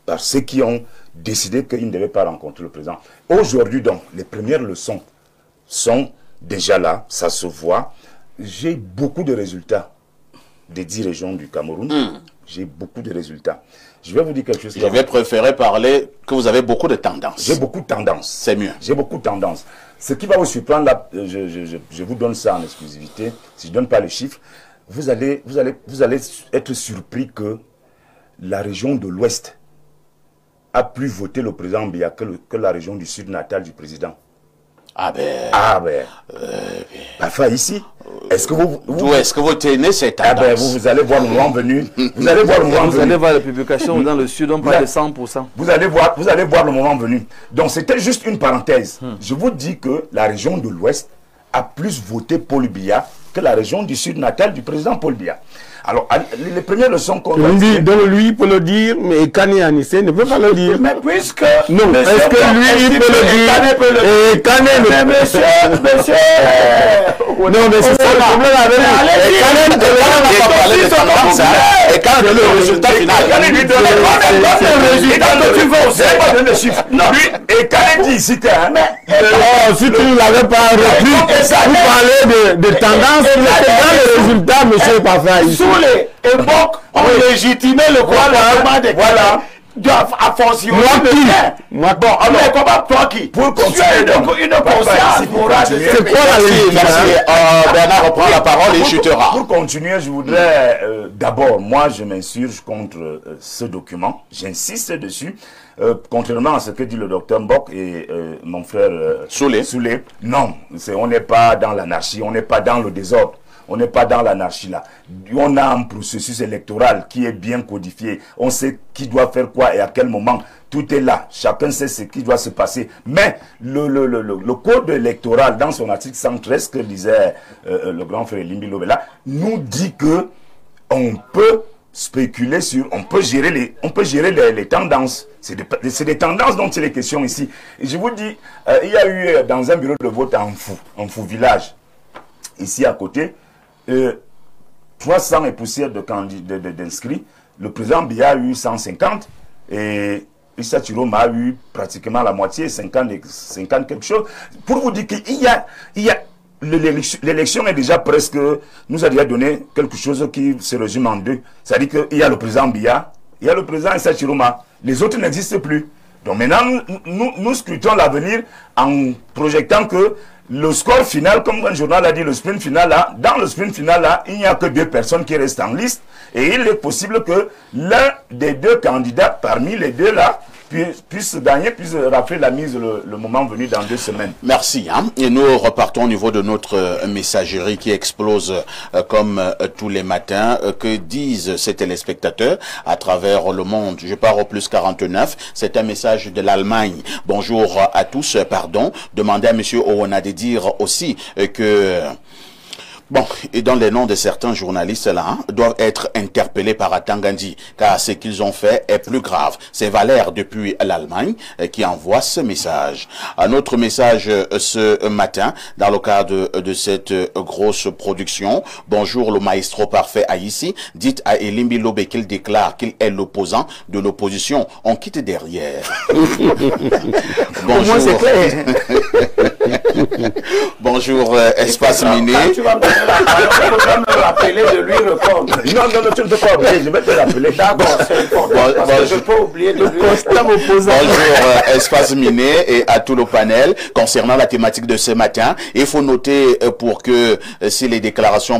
S6: par ceux qui ont décidé qu'ils ne devaient pas rencontrer le président. Aujourd'hui donc, les premières leçons sont déjà là, ça se voit. J'ai beaucoup de résultats des 10 régions du Cameroun. J'ai beaucoup de résultats. Je vais vous dire quelque chose.
S1: Je vais préférer parler que vous avez beaucoup de tendances.
S6: J'ai beaucoup de tendances.
S1: C'est mieux.
S6: J'ai beaucoup de tendances. Ce qui va vous surprendre, là, je vous donne ça en exclusivité. Si je ne donne pas les chiffres, vous allez être surpris que la région de l'Ouest a plus voté le président Biya que la région du Sud natale du président. Parfois ici, est-ce que
S1: d'où est-ce que vous tenez cette tendance?
S6: Vous allez voir le moment venu. Vous allez voir le moment venu.
S5: Vous allez voir les publications dans le Sud, on parle de 100%.
S6: Vous allez voir le moment venu. Donc c'était juste une parenthèse. Je vous dis que la région de l'Ouest a plus voté Paul Biya que la région du Sud natale du président Paul Biya. Alors, les premières leçons qu'on a dit...
S2: Lui peut le dire, mais Kane Anissé ne peut pas le dire.
S4: Mais puisque...
S2: Non, est-ce que lui peut le dire et Kane ne...
S4: Mais monsieur...
S2: Non, mais c'est ça le problème avec lui.
S1: Et Kane ne parler de tendance, et quand le résultat final...
S4: le résultat que tu veux aussi, pas donner le chiffre.
S6: Et Kane dit ici que...
S2: Si tu ne l'avais pas repris, vous parlez de tendance, dans le résultat, monsieur Parfait.
S4: Les époques ont légitimé le gouvernement des Voilà. À fortiori.
S2: Moi
S4: bon, alors comment toi qui
S6: pour continuer
S4: donc une conscience morale.
S2: C'est quoi la
S1: merci. Bernard reprend la parole et chutera.
S6: Pour continuer, je voudrais d'abord, moi je m'insurge contre ce document, j'insiste dessus, contrairement à ce que dit le docteur Mbok et mon frère
S1: Soulé.
S6: Non, on n'est pas dans l'anarchie, on n'est pas dans le désordre. On n'est pas dans l'anarchie là. On a un processus électoral qui est bien codifié. On sait qui doit faire quoi et à quel moment. Tout est là. Chacun sait ce qui doit se passer. Mais le code électoral, dans son article 113, que disait le grand frère Limbi Lobela, nous dit que on peut spéculer sur, on peut gérer les tendances. C'est des tendances dont il est question ici. Et je vous dis, il y a eu dans un bureau de vote en fou village, ici à côté, 300 et poussières d'inscrits. Le président Biya a eu 150 et Issa Tiroma a eu pratiquement la moitié, 50 quelque chose. Pour vous dire qu'il y a l'élection est déjà presque, nous a déjà donné quelque chose qui se résume en deux. C'est-à-dire qu'il y a le président Biya, il y a le président Issa Chiroma. Les autres n'existent plus. Donc maintenant, nous scrutons l'avenir en projetant que le score final, comme un journal a dit, le sprint final là, dans le sprint final là, il n'y a que 2 personnes qui restent en liste. Et il est possible que l'un des 2 candidats parmi les 2 là puisse gagner, puisse rafler la mise le moment venu dans 2 semaines.
S1: Merci. Et nous repartons au niveau de notre messagerie qui explose comme tous les matins. Que disent ces téléspectateurs à travers le monde? Je pars au plus 49. C'est un message de l'Allemagne. Bonjour à tous. Pardon. Demandez à M. Owona de dire aussi que... Bon, et dans les noms de certains journalistes là, doivent être interpellés par Atangandi, car ce qu'ils ont fait est plus grave. C'est Valère depuis l'Allemagne qui envoie ce message. Un autre message ce matin, dans le cadre de cette grosse production. Bonjour le maestro parfait Haïti. Dites à Elimbi Lobé qu'il déclare qu'il est l'opposant de l'opposition. On quitte derrière. Bonjour.
S5: C'est clair.
S1: Bonjour, Espace Miné.
S4: Tu vas me rappeler de lui répondre.
S6: Non, tu ne peux pas oublier, je vais te rappeler.
S4: D'accord, c'est important. Parce que je peux oublier de lui répondre.
S1: Bonjour, Espace Miné et à tout le panel. Concernant la thématique de ce matin, il faut noter pour que si les déclarations